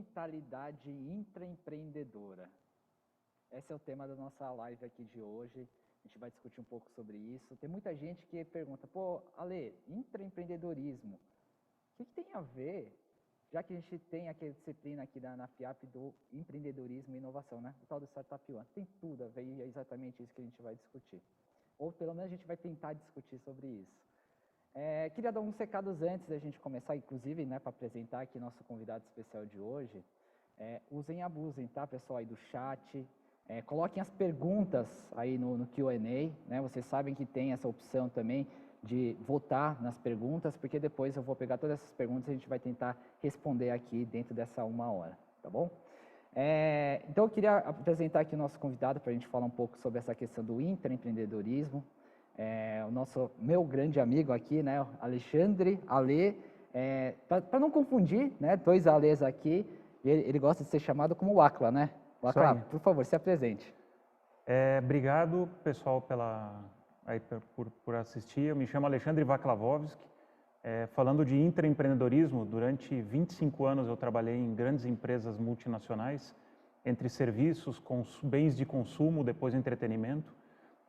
mentalidade intraempreendedora. Esse é o tema da nossa live aqui de hoje. A gente vai discutir um pouco sobre isso. Tem muita gente que pergunta, pô, Ale, intraempreendedorismo, o que tem a ver, já que a gente tem aqui a disciplina aqui na FIAP do empreendedorismo e inovação, né? O tal do Startup One. Tem tudo a ver e é exatamente isso que a gente vai discutir. Ou pelo menos a gente vai tentar discutir sobre isso. Queria dar uns recados antes da gente começar, inclusive, né, para apresentar aqui nosso convidado especial de hoje. Usem e abusem, tá, pessoal, aí do chat. Coloquem as perguntas aí no Q&A, né? Vocês sabem que tem essa opção também de votar nas perguntas, porque depois eu vou pegar todas essas perguntas e a gente vai tentar responder aqui dentro dessa 1 hora, tá bom? Então eu queria apresentar aqui o nosso convidado para a gente falar um pouco sobre essa questão do intraempreendedorismo. Meu grande amigo aqui, né, Alexandre, Ale, para não confundir, né, 2 Alês aqui, ele gosta de ser chamado como Wacla, né? Wacla, por favor, se apresente. Obrigado, pessoal, por assistir. Eu me chamo Alexandre Vaclavovski. Falando de intraempreendedorismo, durante 25 anos eu trabalhei em grandes empresas multinacionais, entre serviços, bens de consumo, depois entretenimento.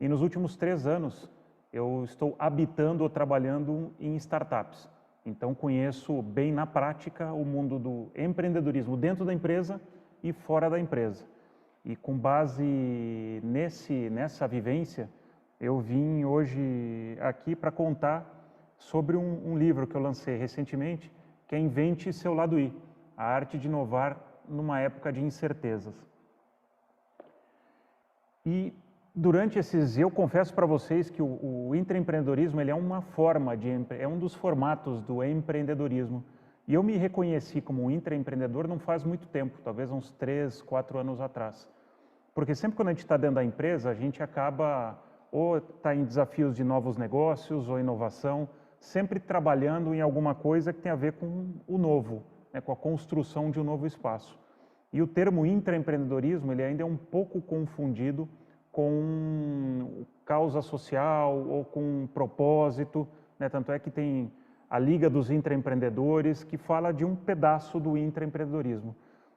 E nos últimos 3 anos eu estou habitando ou trabalhando em startups. Então conheço bem na prática o mundo do empreendedorismo dentro da empresa e fora da empresa. E com base nessa vivência, eu vim hoje aqui para contar sobre um livro que eu lancei recentemente, que é Invente Seu Lado I, a arte de inovar numa época de incertezas. E durante eu confesso para vocês que o intraempreendedorismo ele é um dos formatos do empreendedorismo. E eu me reconheci como um intraempreendedor não faz muito tempo, talvez uns 3, 4 anos atrás. Porque sempre quando a gente está dentro da empresa, a gente acaba ou está em desafios de novos negócios ou inovação, sempre trabalhando em alguma coisa que tem a ver com o novo, né, com a construção de um novo espaço. E o termo intraempreendedorismo ele ainda é um pouco confundido com causa social ou com propósito, né? Tanto é que tem a Liga dos Intraempreendedores, que fala de um pedaço do intraempreendedorismo.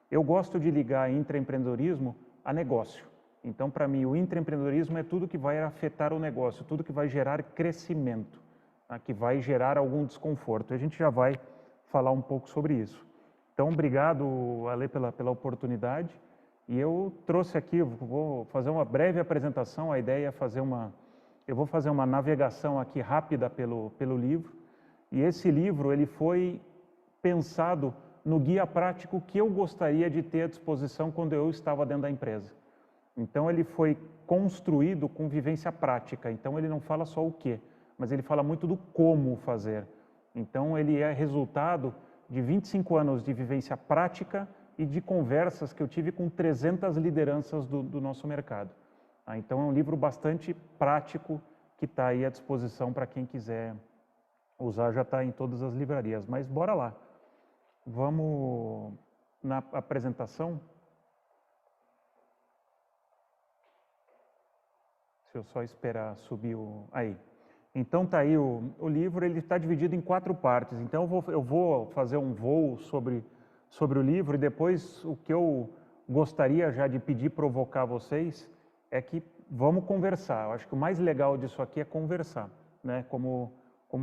Eu gosto de ligar intraempreendedorismo a negócio. Então, para mim, o intraempreendedorismo é tudo que vai afetar o negócio, tudo que vai gerar crescimento, tá? Que vai gerar algum desconforto. A gente já vai falar um pouco sobre isso. Então, obrigado, Ale, pela oportunidade. E eu trouxe aqui, vou fazer uma breve apresentação, a ideia é eu vou fazer uma navegação aqui rápida pelo livro. E esse livro ele foi pensado no guia prático que eu gostaria de ter à disposição quando eu estava dentro da empresa. Então ele foi construído com vivência prática, então ele não fala só o quê, mas ele fala muito do como fazer. Então ele é resultado de 25 anos de vivência prática e de conversas que eu tive com 300 lideranças do nosso mercado. Então é um livro bastante prático que está aí à disposição para quem quiser usar, já está em todas as livrarias. Mas bora lá, vamos na apresentação. Se eu só esperar subir aí. Então tá aí o livro, ele está dividido em 4 partes. Então eu vou fazer um voo sobre o livro e depois o que eu gostaria já de pedir, provocar vocês, é que vamos conversar. Eu acho que o mais legal disso aqui é conversar, né? Como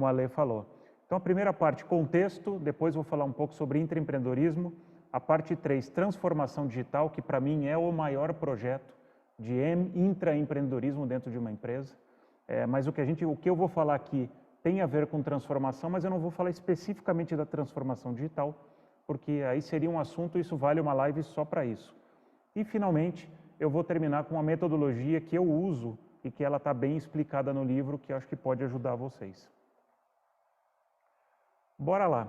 a Ale falou. Então a primeira parte, contexto, depois vou falar um pouco sobre intraempreendedorismo. A parte 3, transformação digital, que para mim é o maior projeto de intraempreendedorismo dentro de uma empresa. Mas o que eu vou falar aqui tem a ver com transformação, mas eu não vou falar especificamente da transformação digital, porque aí seria um assunto, isso vale uma live só para isso. E finalmente, eu vou terminar com uma metodologia que eu uso e que ela está bem explicada no livro, que eu acho que pode ajudar vocês. Bora lá.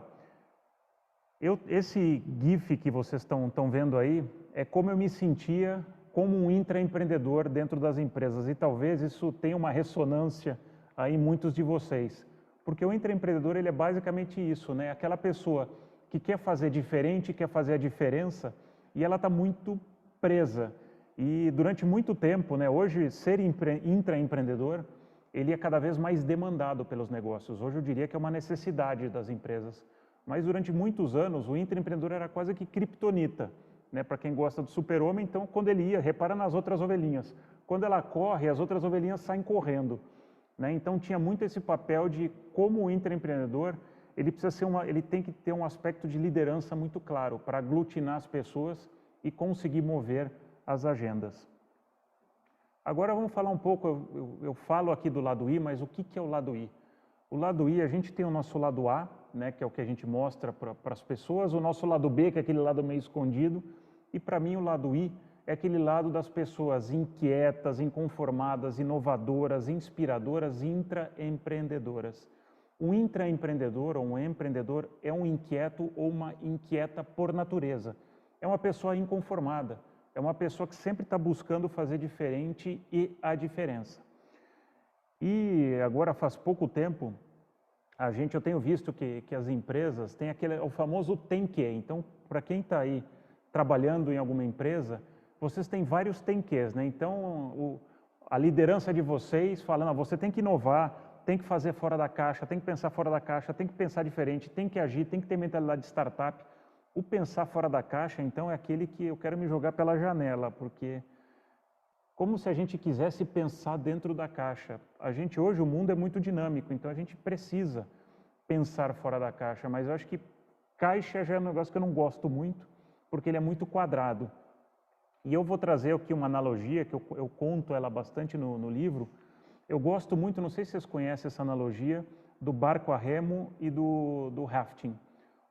Esse GIF que vocês estão vendo aí é como eu me sentia como um intraempreendedor dentro das empresas, e talvez isso tenha uma ressonância aí em muitos de vocês, porque o intraempreendedor ele é basicamente isso, né? Aquela pessoa que quer fazer diferente, quer fazer a diferença, e ela está muito presa. E durante muito tempo, né, hoje ser intraempreendedor, ele é cada vez mais demandado pelos negócios. Hoje eu diria que é uma necessidade das empresas. Mas durante muitos anos, o intraempreendedor era quase que criptonita, né? Para quem gosta do super-homem, então quando ele ia, repara nas outras ovelhinhas. Quando ela corre, as outras ovelhinhas saem correndo, né? Então tinha muito esse papel de como o intraempreendedor, ele precisa ser ele tem que ter um aspecto de liderança muito claro para aglutinar as pessoas e conseguir mover as agendas. Agora vamos falar um pouco, eu falo aqui do lado I, mas o que é o lado I? O lado I, a gente tem o nosso lado A, né, que é o que a gente mostra para as pessoas, o nosso lado B, que é aquele lado meio escondido, e para mim o lado I é aquele lado das pessoas inquietas, inconformadas, inovadoras, inspiradoras, intraempreendedoras. Um intraempreendedor ou um empreendedor é um inquieto ou uma inquieta por natureza. É uma pessoa inconformada, é uma pessoa que sempre está buscando fazer diferente e a diferença. E agora faz pouco tempo, eu tenho visto que as empresas têm o famoso tem que. Então, para quem está aí trabalhando em alguma empresa, vocês têm vários tem quês, né? Então, a liderança de vocês falando, você tem que inovar, tem que fazer fora da caixa, tem que pensar fora da caixa, tem que pensar diferente, tem que agir, tem que ter mentalidade de startup. O pensar fora da caixa, então, é aquele que eu quero me jogar pela janela, porque como se a gente quisesse pensar dentro da caixa. Hoje o mundo é muito dinâmico, então a gente precisa pensar fora da caixa, mas eu acho que caixa já é um negócio que eu não gosto muito, porque ele é muito quadrado. E eu vou trazer aqui uma analogia, que eu conto ela bastante no livro. Eu gosto muito, não sei se vocês conhecem essa analogia, do barco a remo e do rafting.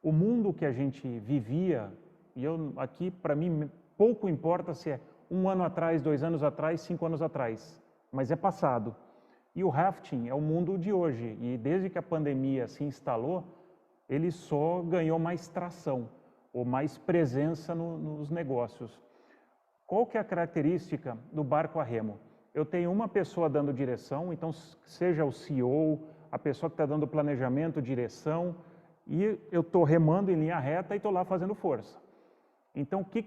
O mundo que a gente vivia, e aqui para mim pouco importa se é 1 ano atrás, 2 anos atrás, 5 anos atrás, mas é passado. E o rafting é o mundo de hoje, e desde que a pandemia se instalou, ele só ganhou mais tração, ou mais presença nos negócios. Qual que é a característica do barco a remo? Eu tenho uma pessoa dando direção, então seja o CEO, a pessoa que está dando planejamento, direção, e eu estou remando em linha reta e estou lá fazendo força. Então, o que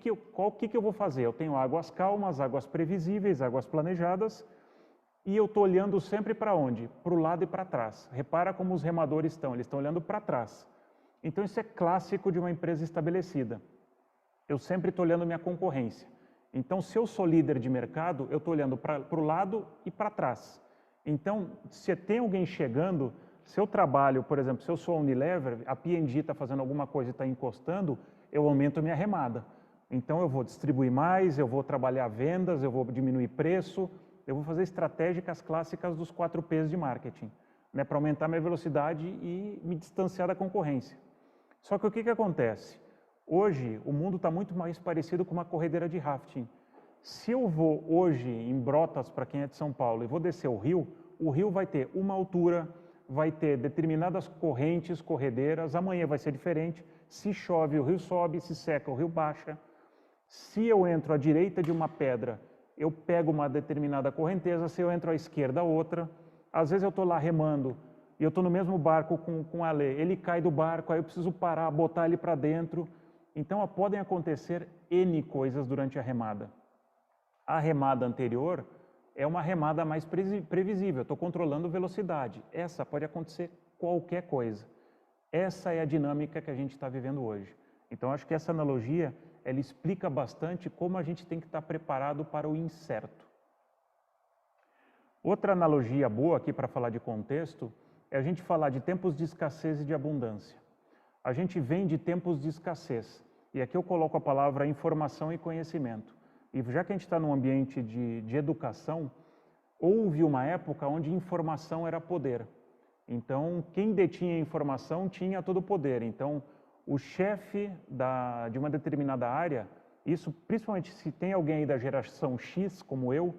eu vou fazer? Eu tenho águas calmas, águas previsíveis, águas planejadas, e eu estou olhando sempre para onde? Para o lado e para trás. Repara como os remadores estão, eles estão olhando para trás. Então, isso é clássico de uma empresa estabelecida. Eu sempre estou olhando minha concorrência. Então, se eu sou líder de mercado, eu estou olhando para o lado e para trás. Então, se tem alguém chegando, se eu trabalho, por exemplo, se eu sou a Unilever, a P&G está fazendo alguma coisa e está encostando, eu aumento minha remada. Então, eu vou distribuir mais, eu vou trabalhar vendas, eu vou diminuir preço, eu vou fazer estratégicas clássicas dos 4 P's de marketing, né, para aumentar minha velocidade e me distanciar da concorrência. Só que o que acontece? Hoje, o mundo está muito mais parecido com uma corredeira de rafting. Se eu vou hoje em Brotas, para quem é de São Paulo, e vou descer o rio vai ter uma altura, vai ter determinadas correntes, corredeiras, amanhã vai ser diferente. Se chove, o rio sobe, se seca, o rio baixa. Se eu entro à direita de uma pedra, eu pego uma determinada correnteza, se eu entro à esquerda, outra. Às vezes eu estou lá remando, e eu estou no mesmo barco com o Alê, ele cai do barco, aí eu preciso parar, botar ele para dentro. Então, podem acontecer N coisas durante a remada. A remada anterior é uma remada mais previsível, eu estou controlando velocidade. Essa pode acontecer qualquer coisa. Essa é a dinâmica que a gente está vivendo hoje. Então, acho que essa analogia, ela explica bastante como a gente tem que estar preparado para o incerto. Outra analogia boa aqui para falar de contexto é a gente falar de tempos de escassez e de abundância. A gente vem de tempos de escassez. E aqui eu coloco a palavra informação e conhecimento. E já que a gente está num ambiente de educação, houve uma época onde informação era poder. Então, quem detinha informação tinha todo o poder. Então, o chefe de uma determinada área, isso principalmente se tem alguém aí da geração X, como eu,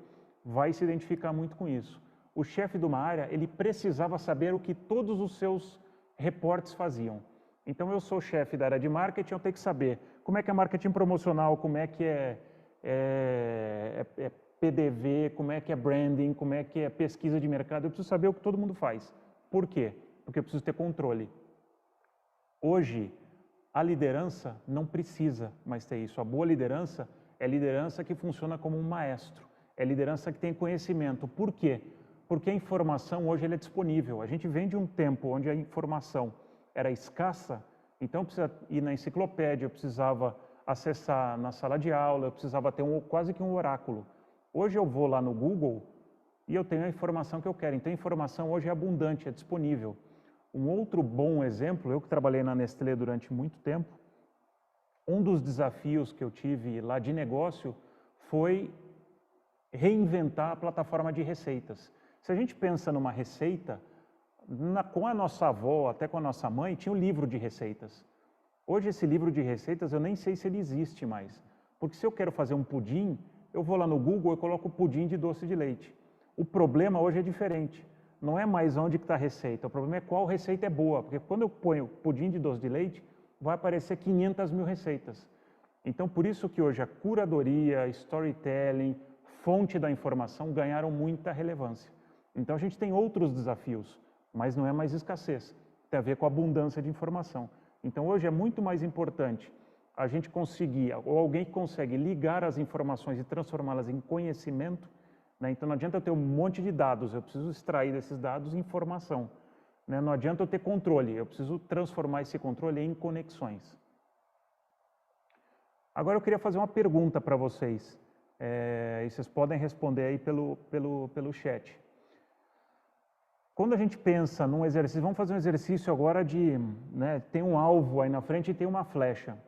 vai se identificar muito com isso. O chefe de uma área, ele precisava saber o que todos os seus reportes faziam. Então, eu sou chefe da área de marketing, eu tenho que saber como é que é marketing promocional, como é que é PDV, como é que é branding, como é que é pesquisa de mercado. Eu preciso saber o que todo mundo faz. Por quê? Porque eu preciso ter controle. Hoje, a liderança não precisa mais ter isso. A boa liderança é liderança que funciona como um maestro. É liderança que tem conhecimento. Por quê? Porque a informação hoje ela é disponível. A gente vem de um tempo onde a informação era escassa Então, eu precisava ir na enciclopédia, eu precisava acessar na sala de aula, eu precisava ter quase que um oráculo. Hoje eu vou lá no Google e eu tenho a informação que eu quero. Então, a informação hoje é abundante, é disponível. Um outro bom exemplo, eu que trabalhei na Nestlé durante muito tempo, um dos desafios que eu tive lá de negócio foi reinventar a plataforma de receitas. Se a gente pensa numa receita, com a nossa avó, até com a nossa mãe, tinha um livro de receitas. Hoje esse livro de receitas eu nem sei se ele existe mais. Porque se eu quero fazer um pudim, eu vou lá no Google e coloco pudim de doce de leite. O problema hoje é diferente. Não é mais onde está a receita, o problema é qual receita é boa. Porque quando eu ponho pudim de doce de leite, vai aparecer 500 mil receitas. Então, por isso que hoje a curadoria, storytelling, fonte da informação ganharam muita relevância. Então, a gente tem outros desafios, mas não é mais escassez. Tem a ver com a abundância de informação. Então, hoje é muito mais importante a gente conseguir, ou alguém que consegue ligar as informações e transformá-las em conhecimento, né? Então, não adianta eu ter um monte de dados, eu preciso extrair desses dados informação. Né? Não adianta eu ter controle, eu preciso transformar esse controle em conexões. Agora eu queria fazer uma pergunta para vocês, e vocês podem responder aí pelo chat. Quando a gente pensa num exercício, vamos fazer um exercício agora de, né, tem um alvo aí na frente e tem uma flecha.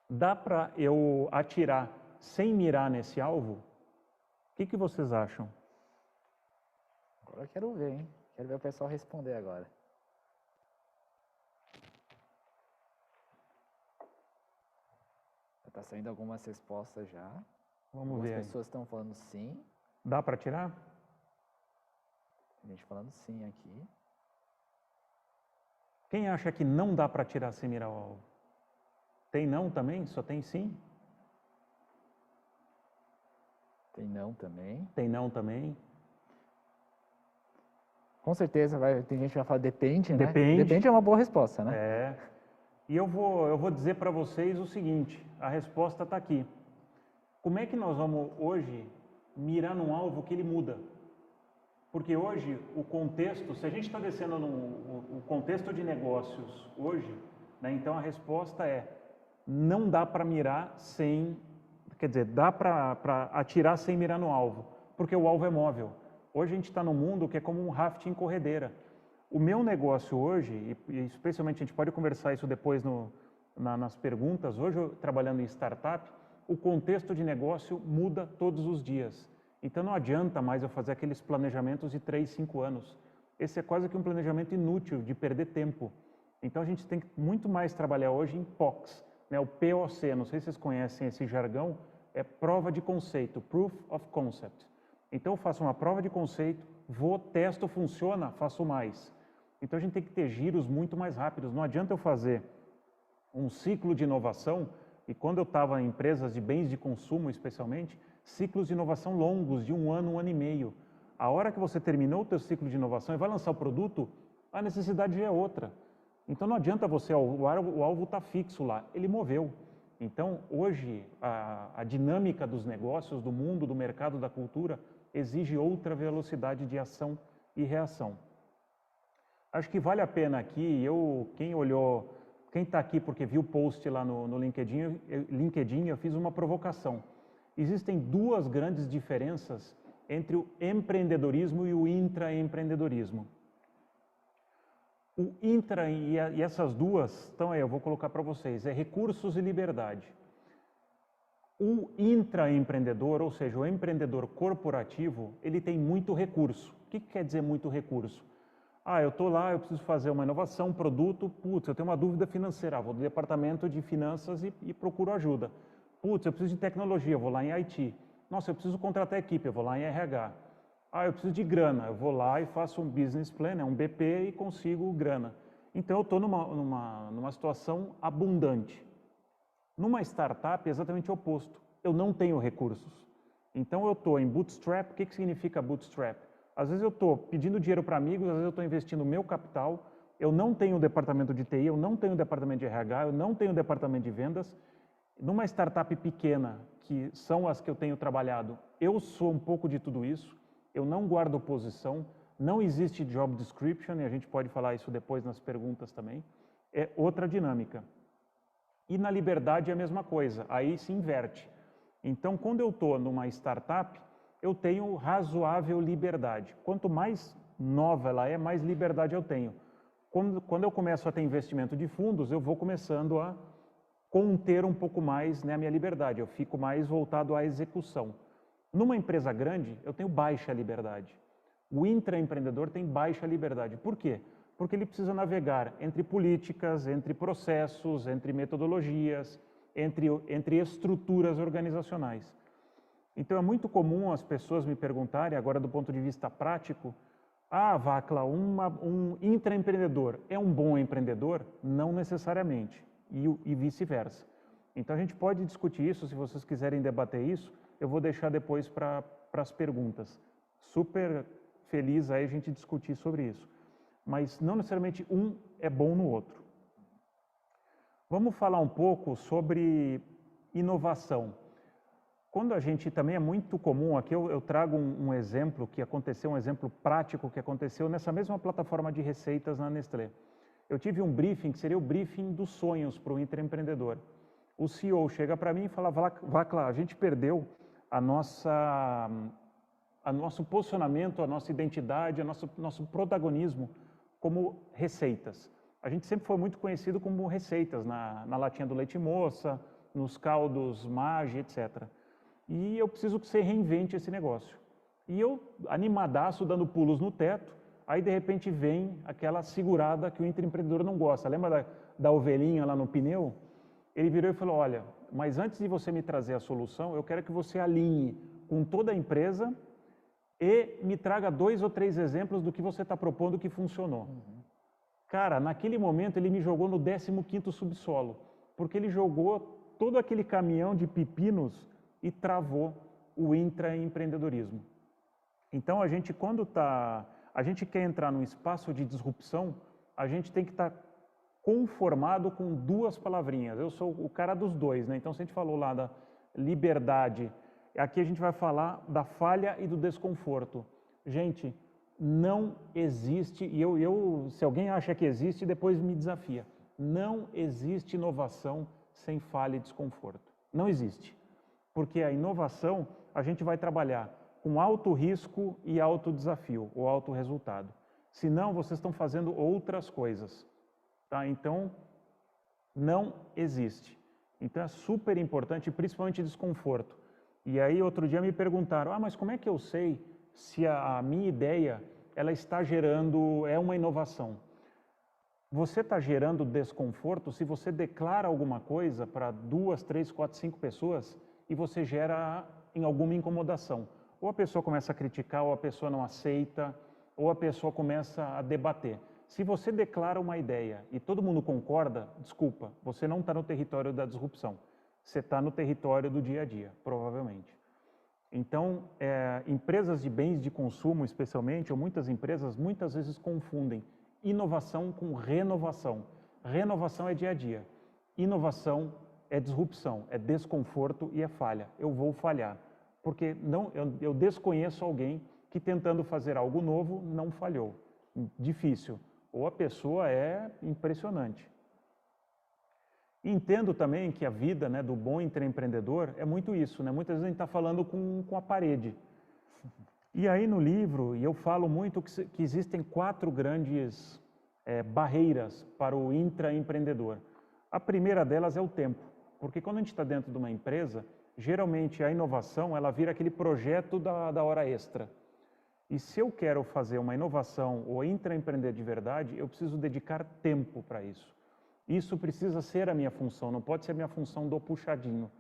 Dá para eu atirar sem mirar nesse alvo? O que vocês acham? Agora eu quero ver, hein? Quero ver o pessoal responder agora. Tá saindo algumas respostas já. Vamos ver. As pessoas estão falando sim. Dá para atirar? Tem gente falando sim aqui. Quem acha que não dá para atirar sem mirar o alvo? Tem não também? Só tem sim? Tem não também. Tem não também? Com certeza tem gente que vai falar depende, né? Depende. Depende é uma boa resposta, né? É. E eu vou dizer para vocês o seguinte, a resposta está aqui. Como é que nós vamos hoje mirar num alvo que ele muda? Porque hoje o contexto, se a gente está descendo o contexto de negócios hoje, né, então a resposta é não dá para mirar sem, quer dizer, dá para atirar sem mirar no alvo, porque o alvo é móvel. Hoje a gente está num mundo que é como um rafting em corredeira. O meu negócio hoje, e especialmente a gente pode conversar isso depois nas perguntas, hoje eu trabalhando em startup, o contexto de negócio muda todos os dias. Então não adianta mais eu fazer aqueles planejamentos de 3, 5 anos. Esse é quase que um planejamento inútil, de perder tempo. Então a gente tem que muito mais trabalhar hoje em POCs, né? O POC, não sei se vocês conhecem esse jargão, é prova de conceito, Proof of Concept. Então eu faço uma prova de conceito, testo, funciona, faço mais. Então a gente tem que ter giros muito mais rápidos. Não adianta eu fazer um ciclo de inovação, e quando eu estava em empresas de bens de consumo especialmente, ciclos de inovação longos, de 1 ano, 1 ano e meio. A hora que você terminou o teu ciclo de inovação e vai lançar o produto, a necessidade já é outra. Então não adianta você, o alvo está fixo lá, ele moveu. Então hoje a dinâmica dos negócios, do mundo, do mercado, da cultura, exige outra velocidade de ação e reação. Acho que vale a pena aqui, quem está aqui porque viu o post lá no LinkedIn, eu fiz uma provocação. Existem 2 grandes diferenças entre o empreendedorismo e o intraempreendedorismo. O intra, e essas 2 estão aí, eu vou colocar para vocês, é recursos e liberdade. O intraempreendedor, ou seja, o empreendedor corporativo, ele tem muito recurso. O que quer dizer muito recurso? Eu estou lá, eu preciso fazer uma inovação, um produto, eu tenho uma dúvida financeira, vou do departamento de finanças e procuro ajuda. Eu preciso de tecnologia, eu vou lá em IT. Nossa, eu preciso contratar equipe, eu vou lá em RH. Eu preciso de grana, eu vou lá e faço um business plan, um BP e consigo grana. Então eu estou numa situação abundante. Numa startup é exatamente o oposto, eu não tenho recursos. Então eu estou em bootstrap. O que significa bootstrap? Às vezes eu estou pedindo dinheiro para amigos, às vezes eu estou investindo o meu capital, eu não tenho departamento de TI, eu não tenho departamento de RH, eu não tenho departamento de vendas. Numa startup pequena, que são as que eu tenho trabalhado, eu sou um pouco de tudo isso, eu não guardo posição, não existe job description, e a gente pode falar isso depois nas perguntas também. é outra dinâmica. E na liberdade é a mesma coisa, aí se inverte. Então, quando eu estou numa startup, eu tenho razoável liberdade. Quanto mais nova ela é, mais liberdade eu tenho. Quando eu começo a ter investimento de fundos, eu vou começando a conter um pouco mais, né, a minha liberdade, eu fico mais voltado à execução. Numa empresa grande, eu tenho baixa liberdade. O intraempreendedor tem baixa liberdade. Por quê? Porque ele precisa navegar entre políticas, entre processos, entre metodologias, entre estruturas organizacionais. Então é muito comum as pessoas me perguntarem, agora do ponto de vista prático, Vacla, um intraempreendedor é um bom empreendedor? Não necessariamente, e vice-versa. Então a gente pode discutir isso, se vocês quiserem debater isso, eu vou deixar depois para as perguntas. Super feliz aí a gente discutir sobre isso. Mas não necessariamente um é bom no outro. Vamos falar um pouco sobre inovação. Quando a gente também é muito comum, aqui eu trago um exemplo que aconteceu, um exemplo prático que aconteceu nessa mesma plataforma de receitas na Nestlé. Eu tive um briefing, que seria o briefing dos sonhos para o intraempreendedor. O CEO chega para mim e fala, Vacla, a gente perdeu a nosso posicionamento, a nossa identidade, nosso protagonismo como receitas. A gente sempre foi muito conhecido como receitas, na latinha do leite moça, nos caldos Maggi, etc. E eu preciso que você reinvente esse negócio. E eu, animadaço, dando pulos no teto, aí de repente vem aquela segurada que o intraempreendedor não gosta. Lembra da ovelhinha lá no pneu? Ele virou e falou, olha, mas antes de você me trazer a solução, eu quero que você alinhe com toda a empresa e me traga 2 ou 3 exemplos do que você está propondo que funcionou. Cara, naquele momento ele me jogou no 15º subsolo, porque ele jogou todo aquele caminhão de pepinos e travou o intraempreendedorismo. Então a gente a gente quer entrar num espaço de disrupção, a gente tem que estar conformado com 2 palavrinhas. Eu sou o cara dos 2, né? Então se a gente falou lá da liberdade, aqui a gente vai falar da falha e do desconforto. Gente, não existe, e se alguém acha que existe, depois me desafia. Não existe inovação sem falha e desconforto. Não existe. Porque a inovação, a gente vai trabalhar com alto risco e alto desafio, ou alto resultado. Senão, vocês estão fazendo outras coisas. Tá? Então, não existe. Então, é super importante, principalmente desconforto. E aí, outro dia me perguntaram, mas como é que eu sei se a minha ideia ela está gerando, é uma inovação? Você está gerando desconforto se você declara alguma coisa para 2, 3, 4, 5 pessoas e você gera em alguma incomodação. Ou a pessoa começa a criticar, ou a pessoa não aceita, ou a pessoa começa a debater. Se você declara uma ideia e todo mundo concorda, desculpa, você não está no território da disrupção. Você está no território do dia a dia, provavelmente. Então, empresas de bens de consumo, especialmente, ou muitas empresas, muitas vezes confundem inovação com renovação. Renovação é dia a dia. Inovação é disrupção, é desconforto e é falha. Eu vou falhar, porque eu desconheço alguém que tentando fazer algo novo não falhou. Difícil. Ou a pessoa é impressionante. Entendo também que a vida, né, do bom intraempreendedor é muito isso, né? Muitas vezes a gente está falando com a parede. E aí no livro, eu falo muito que existem 4 grandes barreiras para o intraempreendedor. A primeira delas é o tempo, porque quando a gente está dentro de uma empresa, geralmente a inovação ela vira aquele projeto da hora extra. E se eu quero fazer uma inovação ou intraempreender de verdade, eu preciso dedicar tempo para isso. Isso precisa ser a minha função, não pode ser a minha função do puxadinho,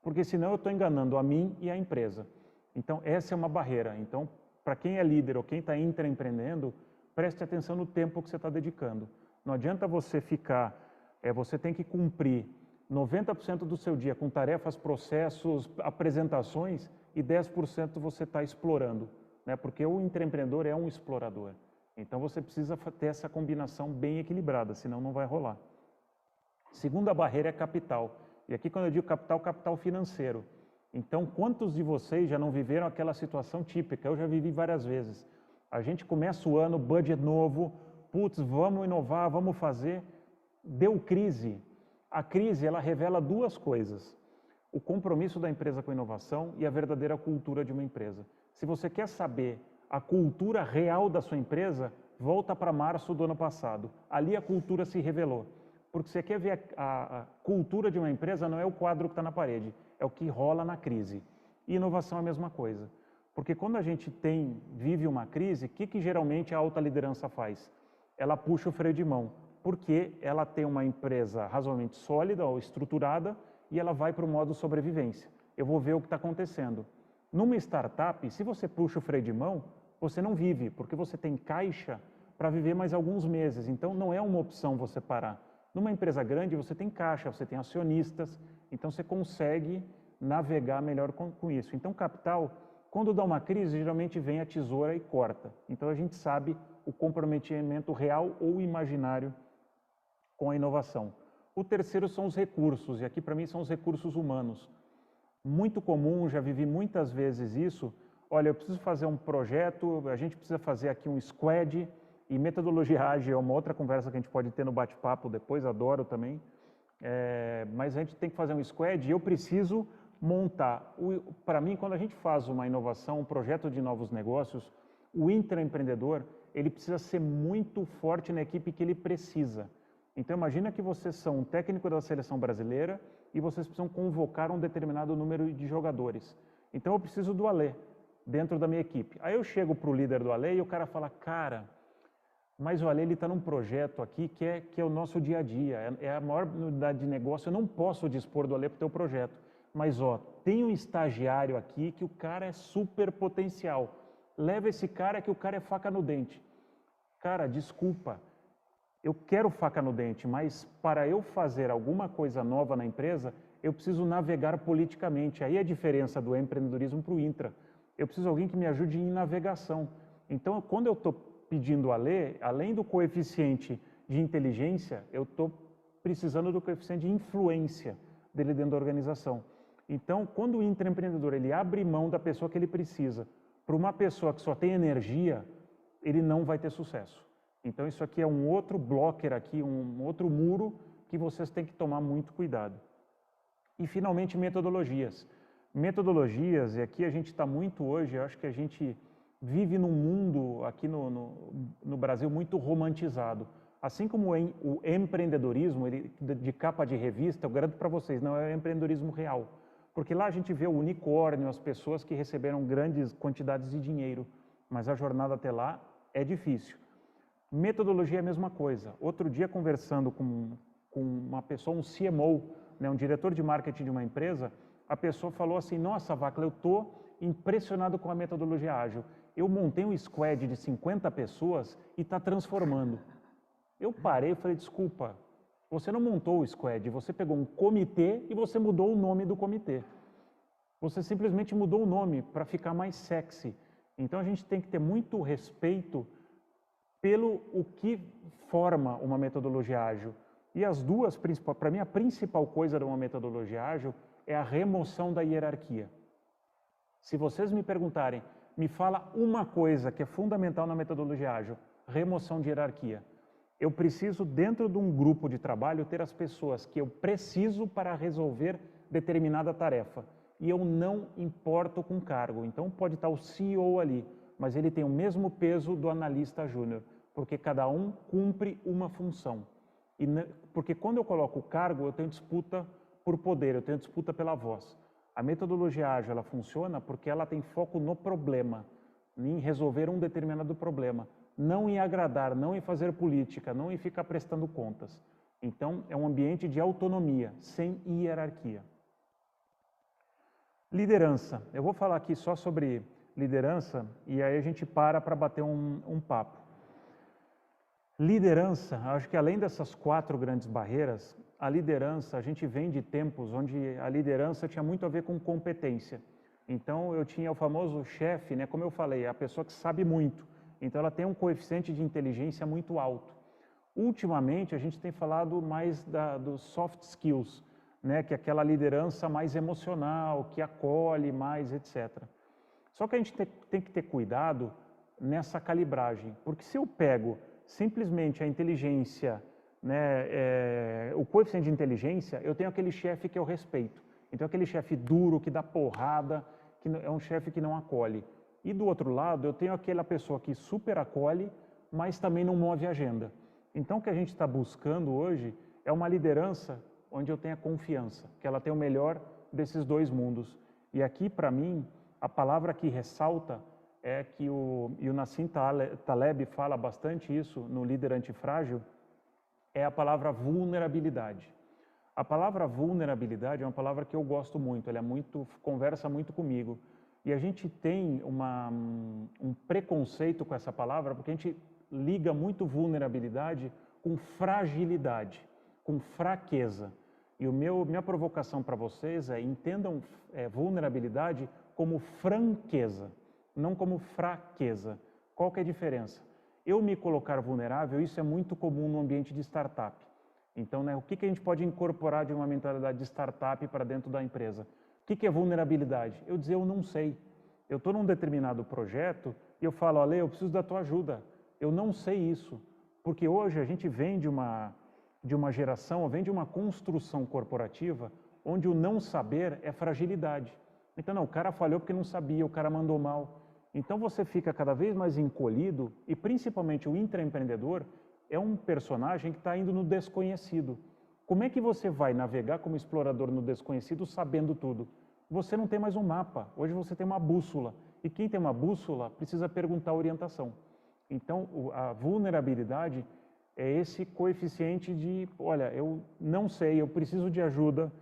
porque senão eu estou enganando a mim e a empresa. Então, essa é uma barreira. Então, para quem é líder ou quem está intraempreendendo, preste atenção no tempo que você está dedicando. Não adianta você ficar, você tem que cumprir 90% do seu dia com tarefas, processos, apresentações e 10% você está explorando, né? Porque o intraempreendedor é um explorador. Então, você precisa ter essa combinação bem equilibrada, senão não vai rolar. Segunda barreira é capital. E aqui quando eu digo capital, capital financeiro. Então, quantos de vocês já não viveram aquela situação típica? Eu já vivi várias vezes. A gente começa o ano, budget novo, putz, vamos inovar, vamos fazer. deu crise, a crise ela revela duas coisas: o compromisso da empresa com a inovação e a verdadeira cultura de uma empresa. Se você quer saber a cultura real da sua empresa, volta para março do ano passado. Ali a cultura se revelou. Porque você quer ver a cultura de uma empresa, não é o quadro que está na parede, é o que rola na crise. E inovação é a mesma coisa. Porque quando a gente vive uma crise, o que geralmente a alta liderança faz? Ela puxa o freio de mão, porque ela tem uma empresa razoavelmente sólida ou estruturada e ela vai para o modo sobrevivência. Eu vou ver o que está acontecendo. Numa startup, se você puxa o freio de mão, você não vive, porque você tem caixa para viver mais alguns meses. Então, não é uma opção você parar. Numa empresa grande, você tem caixa, você tem acionistas, então você consegue navegar melhor com isso. Então, capital, quando dá uma crise, geralmente vem a tesoura e corta. Então, a gente sabe o comprometimento real ou imaginário com a inovação. O terceiro são os recursos, e aqui para mim são os recursos humanos. Muito comum, já vivi muitas vezes isso. Olha, eu preciso fazer um projeto, a gente precisa fazer aqui um squad, e metodologia ágil é uma outra conversa que a gente pode ter no bate-papo depois, adoro também. Mas a gente tem que fazer um squad e eu preciso montar. Para mim, quando a gente faz uma inovação, um projeto de novos negócios, o intraempreendedor, ele precisa ser muito forte na equipe que ele precisa. Então, imagina que vocês são um técnico da seleção brasileira e vocês precisam convocar um determinado número de jogadores. Então, eu preciso do Alê dentro da minha equipe. Aí eu chego para o líder do Alê e o cara fala, cara, mas o Alê está num projeto aqui que é o nosso dia a dia, é a maior unidade de negócio, eu não posso dispor do Alê para o teu projeto. Mas, ó, tem um estagiário aqui que o cara é super potencial. Leva esse cara que o cara é faca no dente. Cara, desculpa, eu quero faca no dente, mas para eu fazer alguma coisa nova na empresa, eu preciso navegar politicamente. Aí é a diferença do empreendedorismo para o intra. Eu preciso de alguém que me ajude em navegação. Então, quando eu estou pedindo a Alê, além do coeficiente de inteligência, eu estou precisando do coeficiente de influência dele dentro da organização. Então, quando o intraempreendedor ele abre mão da pessoa que ele precisa para uma pessoa que só tem energia, ele não vai ter sucesso. Então, isso aqui é um outro blocker aqui, um outro muro que vocês têm que tomar muito cuidado. E, finalmente, metodologias. Metodologias, e aqui a gente está muito hoje, eu acho que a gente vive num mundo aqui no Brasil muito romantizado. Assim como o empreendedorismo, ele, de capa de revista, eu garanto para vocês, não é o empreendedorismo real. Porque lá a gente vê o unicórnio, as pessoas que receberam grandes quantidades de dinheiro, mas a jornada até lá é difícil. Metodologia é a mesma coisa. Outro dia, conversando com uma pessoa, um CMO, né, um diretor de marketing de uma empresa, a pessoa falou assim, nossa, Vacla, eu estou impressionado com a metodologia ágil. Eu montei um squad de 50 pessoas e está transformando. Eu parei e falei, desculpa, você não montou o squad, você pegou um comitê e você mudou o nome do comitê. Você simplesmente mudou o nome para ficar mais sexy. Então a gente tem que ter muito respeito pelo o que forma uma metodologia ágil. E as duas, para mim, a principal coisa de uma metodologia ágil é a remoção da hierarquia. Se vocês me perguntarem, me fala uma coisa que é fundamental na metodologia ágil, remoção de hierarquia. Eu preciso, dentro de um grupo de trabalho, ter as pessoas que eu preciso para resolver determinada tarefa. E eu não importo com cargo. Então, pode estar o CEO ali, mas ele tem o mesmo peso do analista júnior, porque cada um cumpre uma função. Porque quando eu coloco o cargo, eu tenho disputa por poder, eu tenho disputa pela voz. A metodologia ágil, ela funciona porque ela tem foco no problema, em resolver um determinado problema, não em agradar, não em fazer política, não em ficar prestando contas. Então, é um ambiente de autonomia, sem hierarquia. Liderança. Eu vou falar aqui só sobre liderança e aí a gente para bater um papo. Liderança, acho que além dessas 4 grandes barreiras, a liderança, a gente vem de tempos onde a liderança tinha muito a ver com competência. Então, eu tinha o famoso chefe, né, como eu falei, a pessoa que sabe muito. Então, ela tem um coeficiente de inteligência muito alto. Ultimamente, a gente tem falado mais dos soft skills, né, que é aquela liderança mais emocional, que acolhe mais, etc. Só que a gente tem que ter cuidado nessa calibragem, porque se eu pego simplesmente a inteligência né, o coeficiente de inteligência, eu tenho aquele chefe que eu respeito. Então, aquele chefe duro, que dá porrada, que é um chefe que não acolhe. E do outro lado, eu tenho aquela pessoa que super acolhe, mas também não move a agenda. Então, o que a gente está buscando hoje é uma liderança onde eu tenha confiança, que ela tenha o melhor desses dois mundos. E aqui, para mim, a palavra que ressalta é que o Nassim Taleb fala bastante isso no Líder Antifrágil, é a palavra vulnerabilidade. A palavra vulnerabilidade é uma palavra que eu gosto muito, ela conversa muito comigo. E a gente tem um preconceito com essa palavra, porque a gente liga muito vulnerabilidade com fragilidade, com fraqueza. E minha provocação para vocês é entendam vulnerabilidade como franqueza, não como fraqueza. Qual que é a diferença? Eu me colocar vulnerável, isso é muito comum no ambiente de startup. Então, né, o que a gente pode incorporar de uma mentalidade de startup para dentro da empresa? O que é vulnerabilidade? Eu dizer, eu não sei. Eu estou num determinado projeto e eu falo, Ale, eu preciso da tua ajuda. Eu não sei isso. Porque hoje a gente vem de uma geração, vem de uma construção corporativa onde o não saber é fragilidade. Então, não, o cara falhou porque não sabia, o cara mandou mal. Então, você fica cada vez mais encolhido e, principalmente, o intraempreendedor é um personagem que está indo no desconhecido. Como é que você vai navegar como explorador no desconhecido sabendo tudo? Você não tem mais um mapa, hoje você tem uma bússola. E quem tem uma bússola precisa perguntar orientação. Então, a vulnerabilidade é esse coeficiente de, olha, eu não sei, eu preciso de ajuda,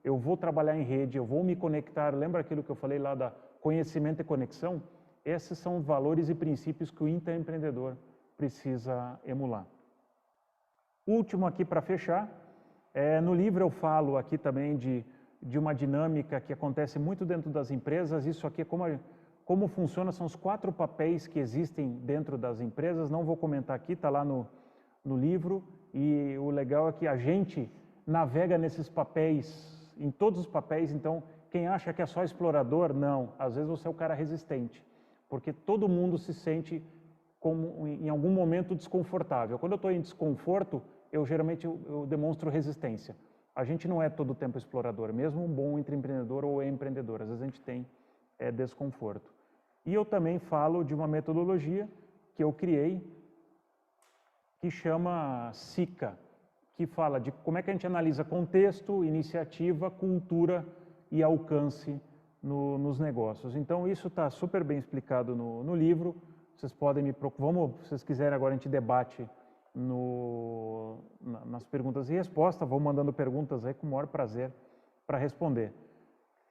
eu vou trabalhar em rede, eu vou me conectar. Lembra aquilo que eu falei lá da conhecimento e conexão? Esses são valores e princípios que o intraempreendedor precisa emular. Último aqui para fechar, no livro eu falo aqui também de uma dinâmica que acontece muito dentro das empresas. Isso aqui é como funciona, são os 4 papéis que existem dentro das empresas. Não vou comentar aqui, está lá no livro. E o legal é que a gente navega nesses papéis, em todos os papéis. Então, quem acha que é só explorador, não. Às vezes você é o cara resistente, porque todo mundo se sente como em algum momento desconfortável. Quando eu estou em desconforto, geralmente eu demonstro resistência. A gente não é todo o tempo explorador, mesmo um bom empreendedor ou empreendedor, às vezes a gente tem desconforto. E eu também falo de uma metodologia que eu criei, que chama SICA, que fala de como é que a gente analisa contexto, iniciativa, cultura e alcance nos negócios. Então isso está super bem explicado no livro. Vocês podem me procurar, se vocês quiserem agora a gente debate nas perguntas e respostas, vou mandando perguntas aí com o maior prazer para responder.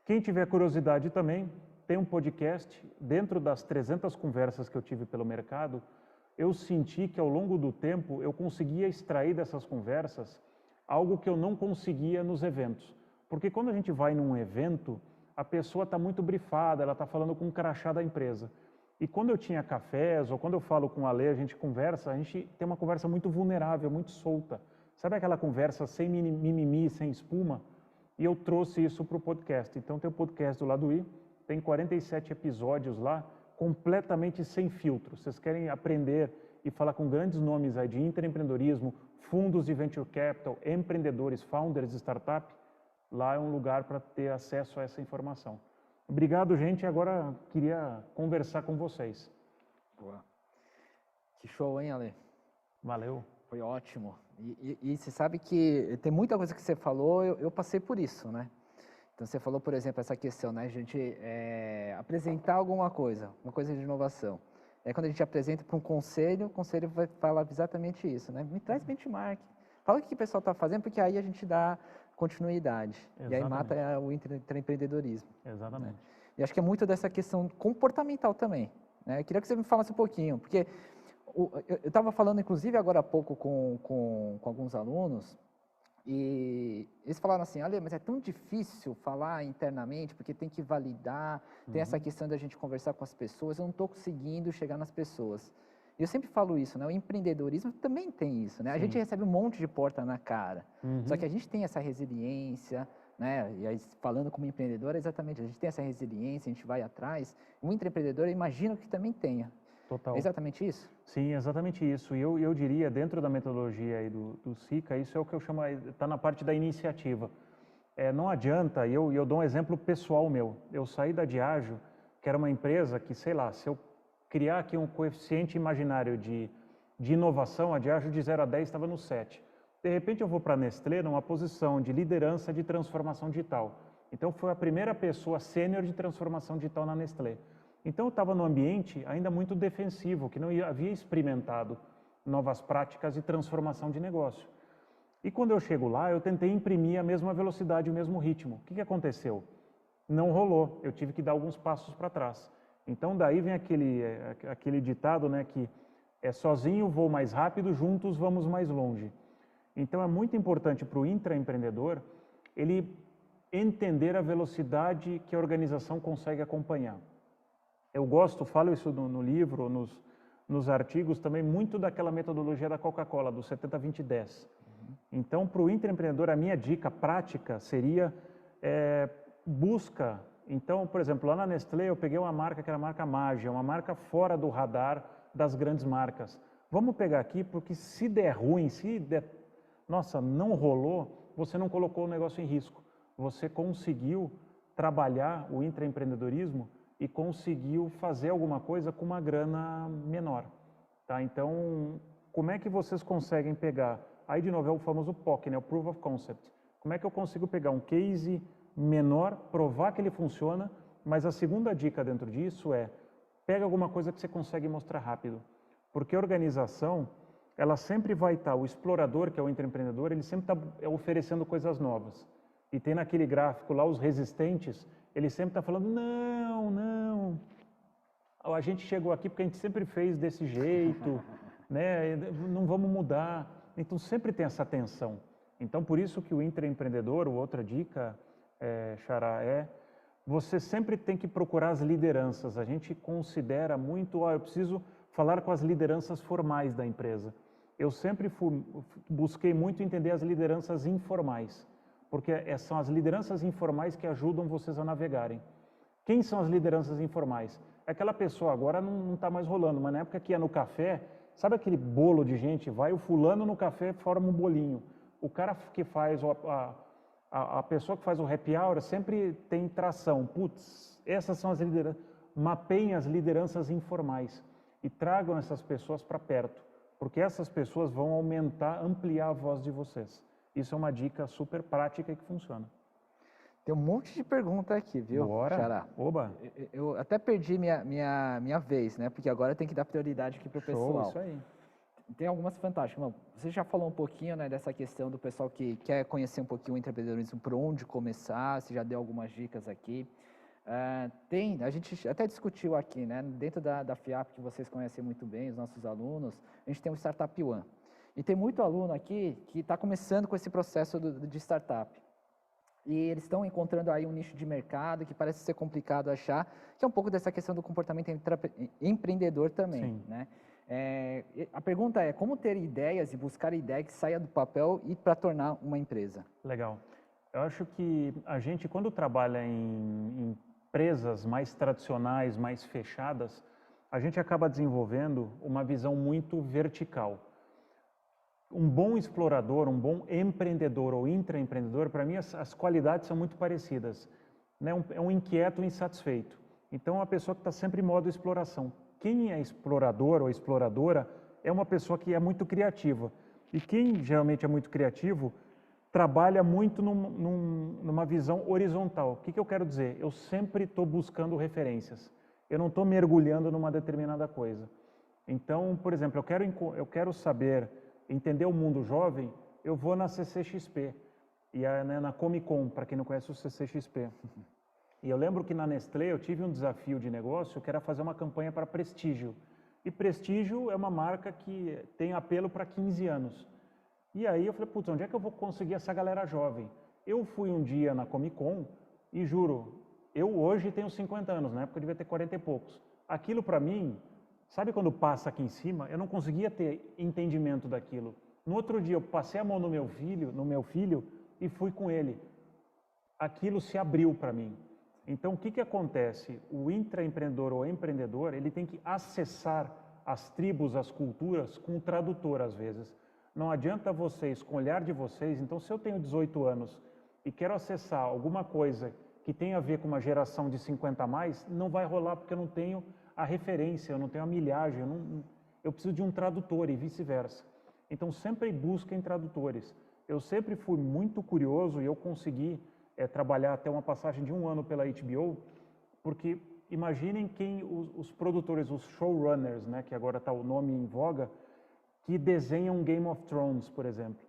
Quem tiver curiosidade também, tem um podcast, dentro das 300 conversas que eu tive pelo mercado, eu senti que ao longo do tempo eu conseguia extrair dessas conversas algo que eu não conseguia nos eventos. Porque quando a gente vai num evento, a pessoa está muito brifada, ela está falando com um crachá da empresa. E quando eu tinha cafés, ou quando eu falo com a Ale, a gente tem uma conversa muito vulnerável, muito solta. Sabe aquela conversa sem mimimi, sem espuma? E eu trouxe isso para o podcast. Então tem o podcast do Lado I, tem 47 episódios lá, completamente sem filtro. Vocês querem aprender e falar com grandes nomes aí de intraempreendedorismo, fundos de venture capital, empreendedores, founders de startup, lá é um lugar para ter acesso a essa informação. Obrigado, gente. Agora queria conversar com vocês. Boa. Que show, hein, Ale? Valeu. Foi ótimo. E você sabe que tem muita coisa que você falou, eu passei por isso, né? Então você falou, por exemplo, essa questão, né? A gente apresentar alguma coisa, uma coisa de inovação. Aí quando a gente apresenta para um conselho, o conselho vai falar exatamente isso, né? Me traz benchmark. Fala o que o pessoal está fazendo, porque aí a gente dá continuidade. Exatamente. E aí mata o intraempreendedorismo. Exatamente. Né? E acho que é muito dessa questão comportamental também. Né? Eu queria que você me falasse um pouquinho, porque eu estava falando, inclusive, agora há pouco com alguns alunos, e eles falaram assim, olha, mas é tão difícil falar internamente, porque tem que validar, tem essa questão da gente conversar com as pessoas, eu não estou conseguindo chegar nas pessoas. E eu sempre falo isso, né? O empreendedorismo também tem isso, né? A gente recebe um monte de porta na cara, só que a gente tem essa resiliência, né? E aí, falando como empreendedor, exatamente, a gente tem essa resiliência, a gente vai atrás. Um intraempreendedor, eu imagino que também tenha. Total. É exatamente isso? Sim, exatamente isso. E eu diria, dentro da metodologia aí do SICA, isso é o que eu chamo, está na parte da iniciativa. Não adianta, e eu dou um exemplo pessoal meu. Eu saí da Diageo, que era uma empresa que, sei lá, se eu criar aqui um coeficiente imaginário de inovação, a Diageo de 0 a 10 estava no 7. De repente eu vou para a Nestlé numa posição de liderança de transformação digital. Então foi a primeira pessoa sênior de transformação digital na Nestlé. Então eu estava num ambiente ainda muito defensivo, que não havia experimentado novas práticas de transformação de negócio. E quando eu chego lá, eu tentei imprimir a mesma velocidade, o mesmo ritmo. O que aconteceu? Não rolou, eu tive que dar alguns passos para trás. Então daí vem aquele ditado, né, que sozinho vou mais rápido, juntos vamos mais longe. Então é muito importante para o intraempreendedor ele entender a velocidade que a organização consegue acompanhar. Eu falo isso no livro, nos artigos também, muito daquela metodologia da Coca-Cola, do 70-20-10. Então, para o intraempreendedor, a minha dica prática seria busca. Então, por exemplo, lá na Nestlé eu peguei uma marca que era a marca Magia, uma marca fora do radar das grandes marcas. Vamos pegar aqui, porque se der ruim, nossa, não rolou, você não colocou o negócio em risco. Você conseguiu trabalhar o intraempreendedorismo e conseguiu fazer alguma coisa com uma grana menor. Tá? Então, como é que vocês conseguem pegar? Aí, de novo, é o famoso POC, né? O Proof of Concept. Como é que eu consigo pegar um case menor, provar que ele funciona, mas a segunda dica dentro disso pega alguma coisa que você consegue mostrar rápido. Porque a organização, ela sempre vai estar, o explorador, que é o intraempreendedor, ele sempre está oferecendo coisas novas. E tem naquele gráfico lá os resistentes, ele sempre está falando, não, a gente chegou aqui porque a gente sempre fez desse jeito, né? Não vamos mudar. Então sempre tem essa tensão. Então por isso que o intraempreendedor, outra dica, Xará, você sempre tem que procurar as lideranças. A gente considera muito, eu preciso falar com as lideranças formais da empresa. Eu sempre busquei muito entender as lideranças informais, porque são as lideranças informais que ajudam vocês a navegarem. Quem são as lideranças informais? Aquela pessoa agora não está mais rolando, mas na época que ia no café, sabe aquele bolo de gente? Vai o fulano no café, forma um bolinho. O cara que faz, a pessoa que faz o happy hour sempre tem tração. Putz, essas são as lideranças. Mapeiem as lideranças informais e tragam essas pessoas para perto, porque essas pessoas vão ampliar a voz de vocês. Isso é uma dica super prática e que funciona. Tem um monte de pergunta aqui, viu, Bora. Xará? Oba! Eu até perdi minha vez, né? Porque agora tem que dar prioridade aqui para o pessoal. Isso aí. Tem algumas fantásticas. Bom, você já falou um pouquinho, né, dessa questão do pessoal que quer conhecer um pouquinho o empreendedorismo, por onde começar, você já deu algumas dicas aqui. A gente até discutiu aqui, né, dentro da FIAP, que vocês conhecem muito bem, os nossos alunos, a gente tem o Startup One. E tem muito aluno aqui que está começando com esse processo de startup. E eles estão encontrando aí um nicho de mercado que parece ser complicado achar, que é um pouco dessa questão do comportamento empreendedor também, Sim. né? A pergunta é, como ter ideias e buscar ideias que saia do papel e para tornar uma empresa? Legal. Eu acho que a gente, quando trabalha em empresas mais tradicionais, mais fechadas, a gente acaba desenvolvendo uma visão muito vertical. Um bom explorador, um bom empreendedor ou intraempreendedor, para mim as qualidades são muito parecidas. Né? É um inquieto insatisfeito. Então, é uma pessoa que está sempre em modo exploração. Quem é explorador ou exploradora é uma pessoa que é muito criativa. E quem geralmente é muito criativo trabalha muito numa visão horizontal. O que eu quero dizer? Eu sempre estou buscando referências. Eu não estou mergulhando numa determinada coisa. Então, por exemplo, eu quero saber, entender o mundo jovem, eu vou na CCXP, na Comic Con, para quem não conhece o CCXP. E eu lembro que na Nestlé eu tive um desafio de negócio que era fazer uma campanha para Prestígio. E Prestígio é uma marca que tem apelo para 15 anos. E aí eu falei, putz, onde é que eu vou conseguir essa galera jovem? Eu fui um dia na Comic Con e juro, eu hoje tenho 50 anos, na época eu devia ter 40 e poucos. Aquilo para mim, sabe quando passa aqui em cima? Eu não conseguia ter entendimento daquilo. No outro dia eu passei a mão no meu filho e fui com ele. Aquilo se abriu para mim. Então, o que acontece? O intraempreendedor ou empreendedor, ele tem que acessar as tribos, as culturas, com o tradutor, às vezes. Não adianta vocês, com o olhar de vocês, então se eu tenho 18 anos e quero acessar alguma coisa que tenha a ver com uma geração de 50 a mais, não vai rolar porque eu não tenho a referência, eu não tenho a milhagem, eu preciso de um tradutor e vice-versa. Então, sempre busquem tradutores. Eu sempre fui muito curioso e eu consegui trabalhar até uma passagem de 1 ano pela HBO, porque imaginem quem os produtores, os showrunners, né, que agora está o nome em voga, que desenham Game of Thrones, por exemplo.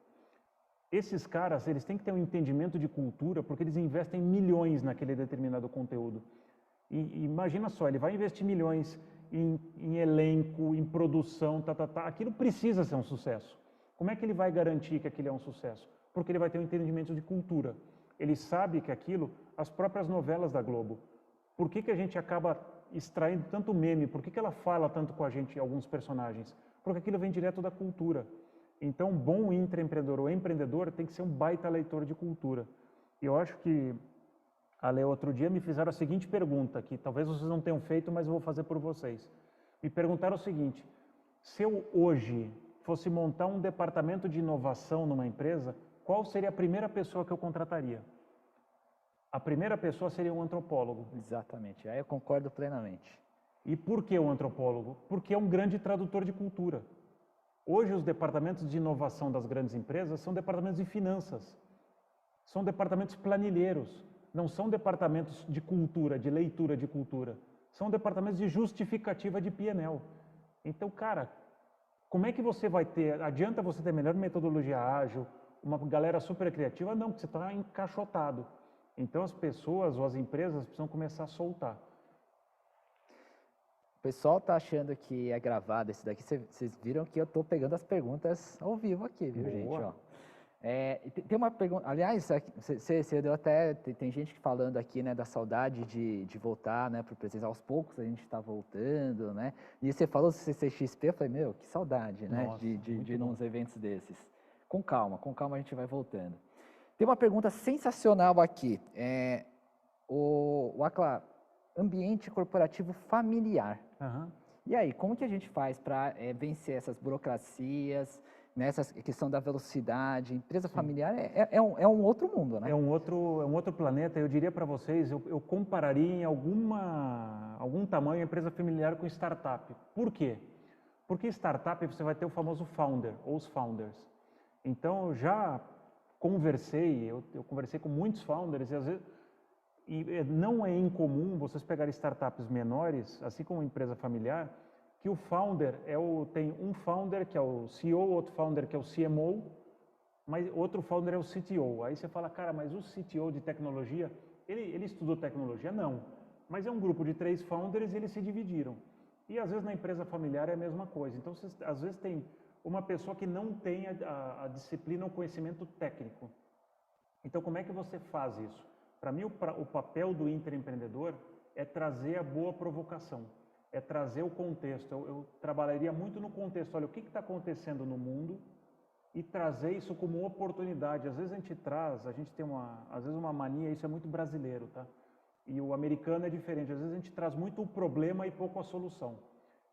Esses caras, eles têm que ter um entendimento de cultura, porque eles investem milhões naquele determinado conteúdo. E imagina só, ele vai investir milhões em elenco, em produção, aquilo precisa ser um sucesso. Como é que ele vai garantir que aquilo é um sucesso? Porque ele vai ter um entendimento de cultura. Ele sabe que aquilo, as próprias novelas da Globo, por que a gente acaba extraindo tanto meme? Por que ela fala tanto com a gente, alguns personagens? Porque aquilo vem direto da cultura. Então, um bom intraempreendedor ou empreendedor tem que ser um baita leitor de cultura. E eu acho que, Ale, outro dia me fizeram a seguinte pergunta, que talvez vocês não tenham feito, mas eu vou fazer por vocês. Me perguntaram o seguinte: se eu hoje fosse montar um departamento de inovação numa empresa, qual seria a primeira pessoa que eu contrataria? A primeira pessoa seria um antropólogo. Exatamente, aí eu concordo plenamente. E por que um antropólogo? Porque é um grande tradutor de cultura. Hoje, os departamentos de inovação das grandes empresas são departamentos de finanças, são departamentos planilheiros, não são departamentos de cultura, de leitura de cultura, são departamentos de justificativa de P&L. Então, cara, como é que você vai ter, adianta você ter melhor metodologia ágil, uma galera super criativa? Não, porque você está encaixotado. Então, as pessoas ou as empresas precisam começar a soltar. O pessoal tá achando que é gravado esse daqui. Vocês viram que eu tô pegando as perguntas ao vivo aqui, viu, Boa. gente? Ó. Tem uma pergunta, aliás, você deu até, tem gente falando aqui, né, da saudade de voltar, né, para o presencial. Aos poucos a gente está voltando, né? E você falou do CCXP, eu falei, meu, que saudade, né, Nossa, de ir bom. nos eventos desses. Com calma a gente vai voltando. Tem uma pergunta sensacional aqui. O Acla, ambiente corporativo familiar. Uhum. E aí, como que a gente faz para vencer essas burocracias, nessa questão da velocidade? Empresa familiar é um outro mundo, né? É um outro planeta. Eu diria para vocês, eu compararia em algum tamanho a empresa familiar com startup. Por quê? Porque startup você vai ter o famoso founder, ou os founders. Então, eu já conversei, eu conversei com muitos founders e às vezes não é incomum vocês pegarem startups menores, assim como empresa familiar, que o founder tem um founder que é o CEO, outro founder que é o CMO, mas outro founder é o CTO. Aí você fala, cara, mas o CTO de tecnologia, ele estudou tecnologia? Não. Mas é um grupo de 3 founders e eles se dividiram. E às vezes na empresa familiar é a mesma coisa. Então, às vezes tem uma pessoa que não tem a disciplina ou conhecimento técnico. Então, como é que você faz isso? Para mim, o papel do intraempreendedor é trazer a boa provocação, é trazer o contexto. Eu trabalharia muito no contexto. Olha, o que está acontecendo no mundo e trazer isso como oportunidade. Às vezes a gente tem às vezes uma mania, isso é muito brasileiro, tá? E o americano é diferente. Às vezes a gente traz muito o problema e pouco a solução.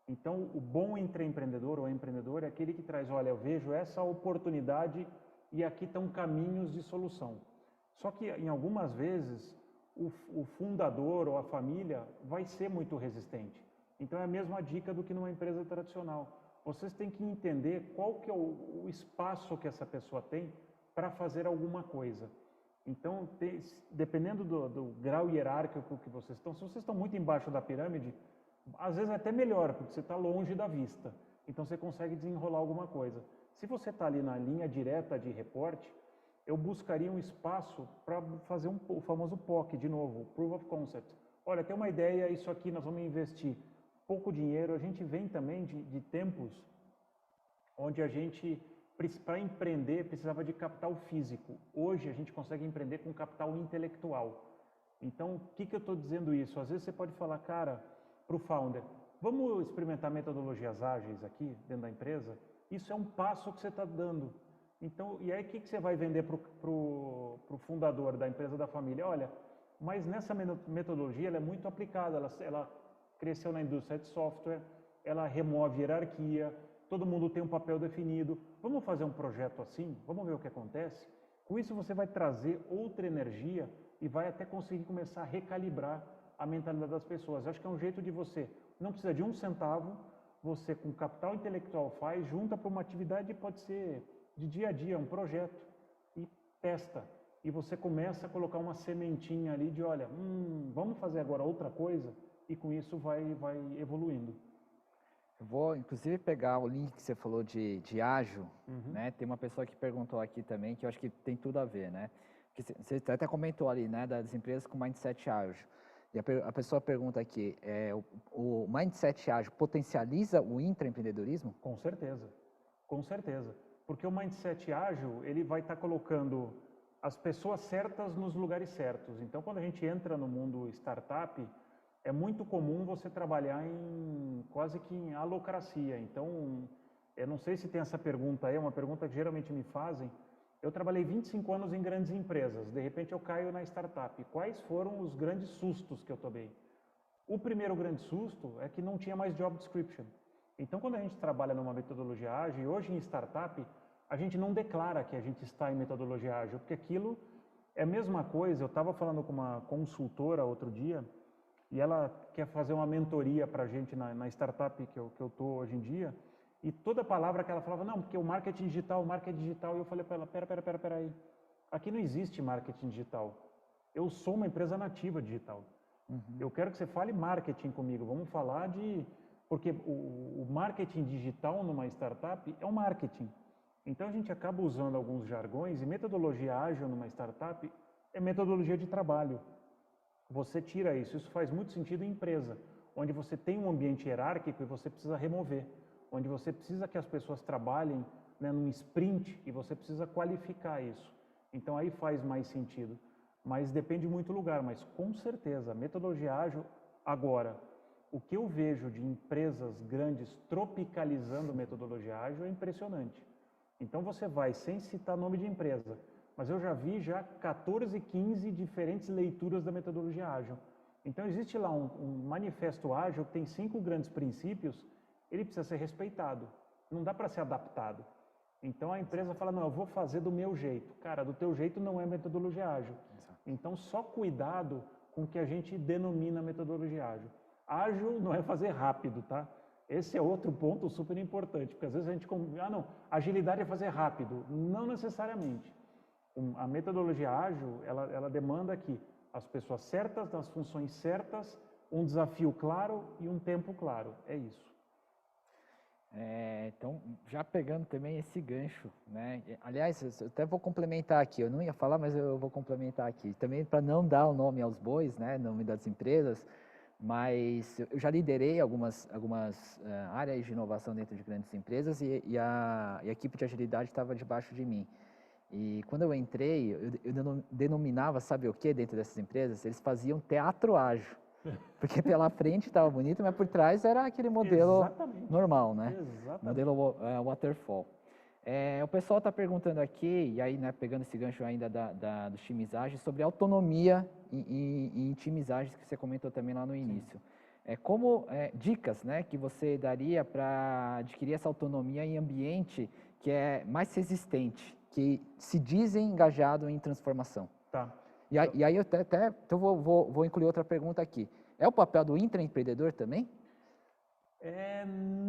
Então, o bom intraempreendedor ou empreendedor é aquele que traz, olha, eu vejo essa oportunidade e aqui estão caminhos de solução. Só que, em algumas vezes, o fundador ou a família vai ser muito resistente. Então, é a mesma dica do que numa empresa tradicional. Vocês têm que entender qual que é o espaço que essa pessoa tem para fazer alguma coisa. Então, dependendo do grau hierárquico que vocês estão, se vocês estão muito embaixo da pirâmide, às vezes é até melhor, porque você está longe da vista. Então, você consegue desenrolar alguma coisa. Se você está ali na linha direta de reporte, eu buscaria um espaço para fazer o famoso POC, de novo, Proof of Concept. Olha, tem uma ideia, isso aqui nós vamos investir pouco dinheiro. A gente vem também de tempos onde a gente, para empreender, precisava de capital físico. Hoje a gente consegue empreender com capital intelectual. Então, o que eu estou dizendo isso? Às vezes você pode falar, cara, para o founder, vamos experimentar metodologias ágeis aqui dentro da empresa? Isso é um passo que você está dando. Então, e aí o que você vai vender para o fundador da empresa da família? Olha, mas nessa metodologia ela é muito aplicada, ela cresceu na indústria de software, ela remove hierarquia, todo mundo tem um papel definido. Vamos fazer um projeto assim? Vamos ver o que acontece? Com isso você vai trazer outra energia e vai até conseguir começar a recalibrar a mentalidade das pessoas. Acho que é um jeito de você, não precisa de um centavo, você com capital intelectual faz, junta para uma atividade, pode ser de dia a dia, um projeto, e testa. E você começa a colocar uma sementinha ali de, olha, vamos fazer agora outra coisa, e com isso vai evoluindo. Eu vou, inclusive, pegar o link que você falou de ágil, né? Tem uma pessoa que perguntou aqui também, que eu acho que tem tudo a ver, né? Porque você até comentou ali, né, das empresas com mindset ágil. E a pessoa pergunta aqui, o mindset ágil potencializa o intraempreendedorismo? Com certeza, com certeza. Porque o mindset ágil, ele vai estar colocando as pessoas certas nos lugares certos. Então, quando a gente entra no mundo startup, é muito comum você trabalhar quase que em alocracia. Então, eu não sei se tem essa pergunta aí, é uma pergunta que geralmente me fazem. Eu trabalhei 25 anos em grandes empresas, de repente eu caio na startup. Quais foram os grandes sustos que eu tomei? O primeiro grande susto é que não tinha mais job description. Então, quando a gente trabalha numa metodologia ágil, e hoje em startup, a gente não declara que a gente está em metodologia ágil, porque aquilo é a mesma coisa. Eu estava falando com uma consultora outro dia, e ela quer fazer uma mentoria para a gente na startup que eu estou hoje em dia, e toda palavra que ela falava, não, porque o marketing digital, e eu falei para ela, pera aí, aqui não existe marketing digital, eu sou uma empresa nativa digital, eu quero que você fale marketing comigo, vamos falar porque o marketing digital numa startup é um marketing, então a gente acaba usando alguns jargões, e metodologia ágil numa startup é metodologia de trabalho. Você tira isso, isso faz muito sentido em empresa, onde você tem um ambiente hierárquico e você precisa remover, onde você precisa que as pessoas trabalhem, né, num sprint e você precisa qualificar isso. Então aí faz mais sentido, mas depende muito do lugar, mas com certeza, metodologia ágil, agora, o que eu vejo de empresas grandes tropicalizando metodologia ágil é impressionante. Então você vai, sem citar nome de empresa, mas eu já vi 14, 15 diferentes leituras da metodologia ágil. Então existe lá um manifesto ágil que tem 5 grandes princípios, ele precisa ser respeitado, não dá para ser adaptado. Então a empresa fala, não, eu vou fazer do meu jeito. Cara, do teu jeito não é metodologia ágil. Então só cuidado com o que a gente denomina metodologia ágil. Ágil não é fazer rápido, tá? Esse é outro ponto super importante, porque às vezes a gente, não, agilidade é fazer rápido. Não necessariamente. A metodologia ágil, ela demanda que as pessoas certas, nas funções certas, um desafio claro e um tempo claro. É isso. Então, já pegando também esse gancho, né? Aliás, eu até vou complementar aqui, eu não ia falar, mas eu vou complementar aqui. Também para não dar o nome aos bois, né, nome das empresas, mas eu já liderei algumas áreas de inovação dentro de grandes empresas e a equipe de agilidade estava debaixo de mim. E quando eu entrei, eu denominava, sabe o que dentro dessas empresas? Eles faziam teatro ágil. Porque pela frente estava bonito, mas por trás era aquele modelo normal, né? Exatamente. Modelo waterfall. O pessoal está perguntando aqui, e aí, né, pegando esse gancho ainda dos times ágeis, sobre autonomia em times ágeis, que você comentou também lá no início. Dicas, né, que você daria para adquirir essa autonomia em ambiente que é mais resistente, que se dizem engajado em transformação. Tá. E aí eu então vou incluir outra pergunta aqui. É o papel do intraempreendedor também?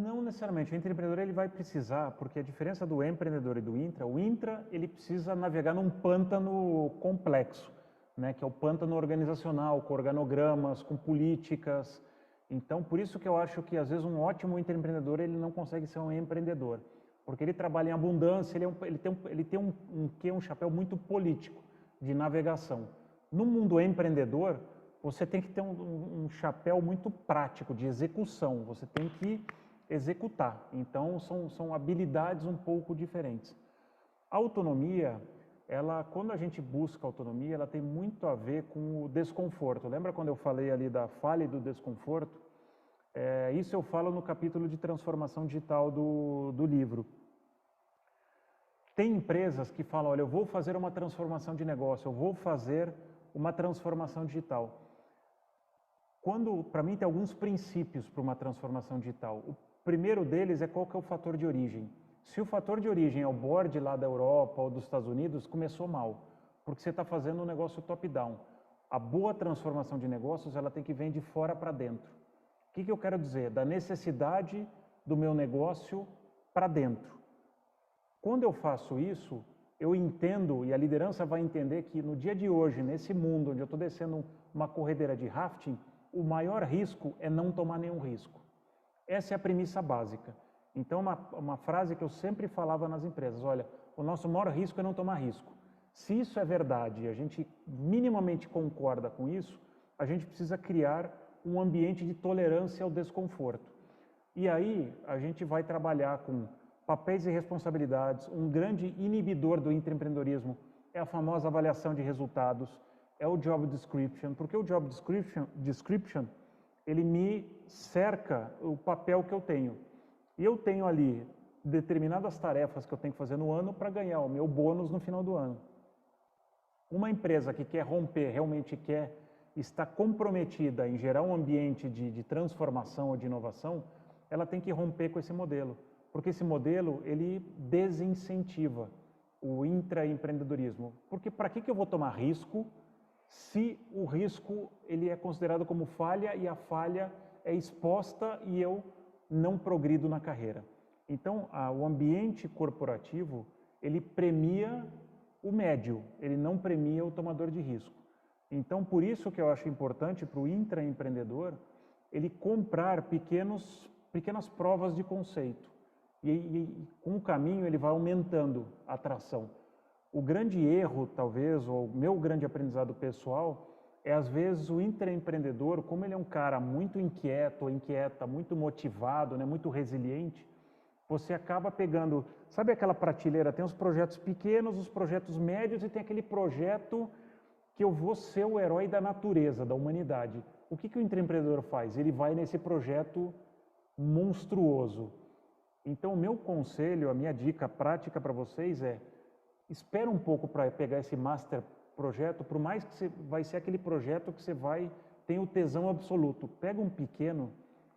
Não necessariamente. O intraempreendedor ele vai precisar, porque a diferença do empreendedor e do intra, o intra ele precisa navegar num pântano complexo, né, que é o pântano organizacional, com organogramas, com políticas. Então, por isso que eu acho que às vezes um ótimo intraempreendedor ele não consegue ser um empreendedor, porque ele trabalha em abundância, ele tem um chapéu muito político de navegação. No mundo empreendedor, você tem que ter um chapéu muito prático de execução, você tem que executar. Então, são habilidades um pouco diferentes. A autonomia, quando a gente busca autonomia, ela tem muito a ver com o desconforto. Lembra quando eu falei ali da falha e do desconforto? Isso eu falo no capítulo de transformação digital do livro. Tem empresas que falam, olha, eu vou fazer uma transformação de negócio, eu vou fazer uma transformação digital. Para mim, tem alguns princípios para uma transformação digital. O primeiro deles é qual que é o fator de origem. Se o fator de origem é o board lá da Europa ou dos Estados Unidos, começou mal, porque você está fazendo um negócio top-down. A boa transformação de negócios, ela tem que vir de fora para dentro. O que eu quero dizer? Da necessidade do meu negócio para dentro. Quando eu faço isso, eu entendo, e a liderança vai entender que no dia de hoje, nesse mundo onde eu estou descendo uma corredeira de rafting, o maior risco é não tomar nenhum risco. Essa é a premissa básica. Então, uma frase que eu sempre falava nas empresas, olha, o nosso maior risco é não tomar risco. Se isso é verdade e a gente minimamente concorda com isso, a gente precisa criar um ambiente de tolerância ao desconforto. E aí, a gente vai trabalhar com papéis e responsabilidades. Um grande inibidor do intraempreendedorismo é a famosa avaliação de resultados, é o job description, porque o job description ele me cerca o papel que eu tenho. E eu tenho ali determinadas tarefas que eu tenho que fazer no ano para ganhar o meu bônus no final do ano. Uma empresa que quer romper, realmente quer estar comprometida em gerar um ambiente de transformação ou de inovação, ela tem que romper com esse modelo. Porque esse modelo, ele desincentiva o intraempreendedorismo. Porque para que eu vou tomar risco se o risco ele é considerado como falha e a falha é exposta e eu não progrido na carreira? Então, o ambiente corporativo, ele premia o médio, ele não premia o tomador de risco. Então, por isso que eu acho importante para o intraempreendedor ele comprar pequenas provas de conceito. E com o caminho ele vai aumentando a atração. O grande erro, talvez, ou o meu grande aprendizado pessoal, é às vezes o intraempreendedor, como ele é um cara muito inquieto ou inquieta, muito motivado, né, muito resiliente, você acaba pegando, sabe aquela prateleira, tem os projetos pequenos, os projetos médios e tem aquele projeto que eu vou ser o herói da natureza, da humanidade. O que o intraempreendedor faz? Ele vai nesse projeto monstruoso. Então, o meu conselho, a minha dica prática para vocês é: espera um pouco para pegar esse master projeto, por mais que vai ser aquele projeto que você tem o tesão absoluto. Pega um pequeno,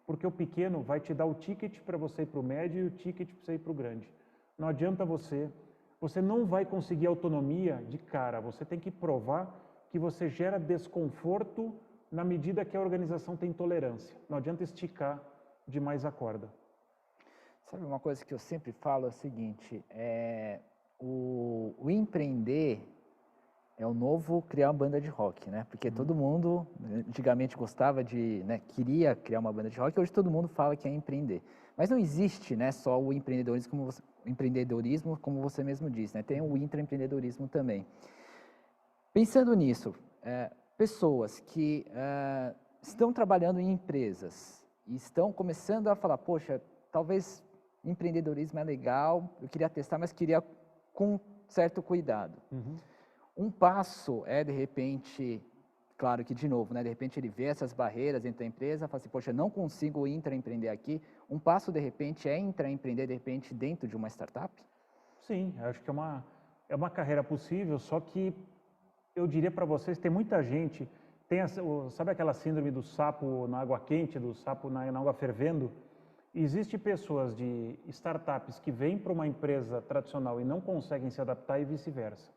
porque o pequeno vai te dar o ticket para você ir para o médio e o ticket para você ir para o grande. Não adianta você não vai conseguir autonomia de cara, você tem que provar que você gera desconforto na medida que a organização tem tolerância. Não adianta esticar demais a corda. Sabe, uma coisa que eu sempre falo é o seguinte, o empreender é o novo criar uma banda de rock, né? Porque todo mundo antigamente gostava queria criar uma banda de rock, hoje todo mundo fala que é empreender. Mas não existe, né, só o empreendedorismo, como você mesmo disse, né? Tem o intraempreendedorismo também. Pensando nisso, pessoas que estão trabalhando em empresas e estão começando a falar, poxa, talvez empreendedorismo é legal, eu queria testar, mas queria com certo cuidado. Um passo é, de repente, claro que, de novo, né, de repente ele vê essas barreiras dentro da empresa, fala assim, poxa, não consigo intraempreender aqui. Um passo, de repente, é intraempreender, de repente, dentro de uma startup? Sim, acho que é uma carreira possível, só que eu diria para vocês, tem muita gente, sabe aquela síndrome do sapo na água quente, do sapo na água fervendo? Existem pessoas de startups que vêm para uma empresa tradicional e não conseguem se adaptar e vice-versa.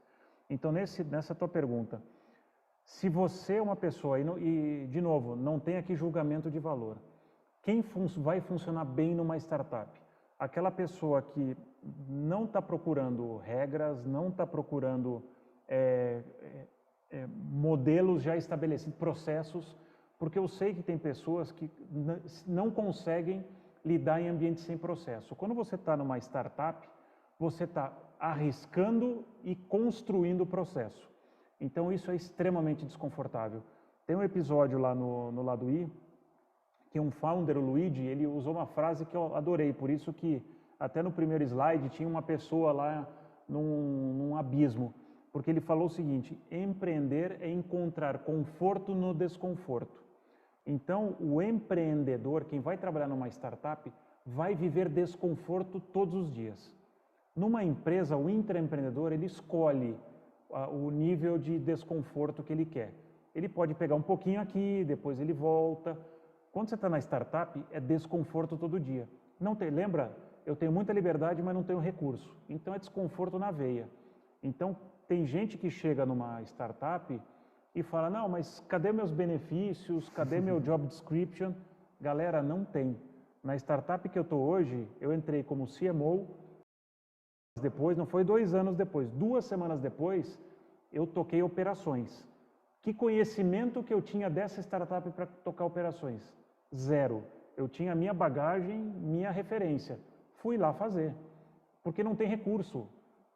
Então, nessa tua pergunta, se você é uma pessoa, e de novo, não tem aqui julgamento de valor, quem vai funcionar bem numa startup? Aquela pessoa que não está procurando regras, não está procurando modelos já estabelecidos, processos, porque eu sei que tem pessoas que não conseguem lidar em ambiente sem processo. Quando você está numa startup, você está arriscando e construindo o processo. Então, isso é extremamente desconfortável. Tem um episódio lá no Lado I, que um founder, o Luigi, ele usou uma frase que eu adorei, por isso que até no primeiro slide tinha uma pessoa lá num abismo, porque ele falou o seguinte: empreender é encontrar conforto no desconforto. Então, o empreendedor, quem vai trabalhar numa startup, vai viver desconforto todos os dias. Numa empresa, o intraempreendedor, ele escolhe o nível de desconforto que ele quer. Ele pode pegar um pouquinho aqui, depois ele volta. Quando você está na startup, é desconforto todo dia. Não tem, lembra? Eu tenho muita liberdade, mas não tenho recurso. Então é desconforto na veia. Então tem gente que chega numa startup e fala, não, mas cadê meus benefícios? Cadê meu job description? Galera, não tem. Na startup que eu estou hoje, eu entrei como CMO, depois, não foi 2 anos depois, 2 semanas depois, eu toquei operações. Que conhecimento que eu tinha dessa startup para tocar operações? Zero. Eu tinha minha bagagem, minha referência. Fui lá fazer, porque não tem recurso.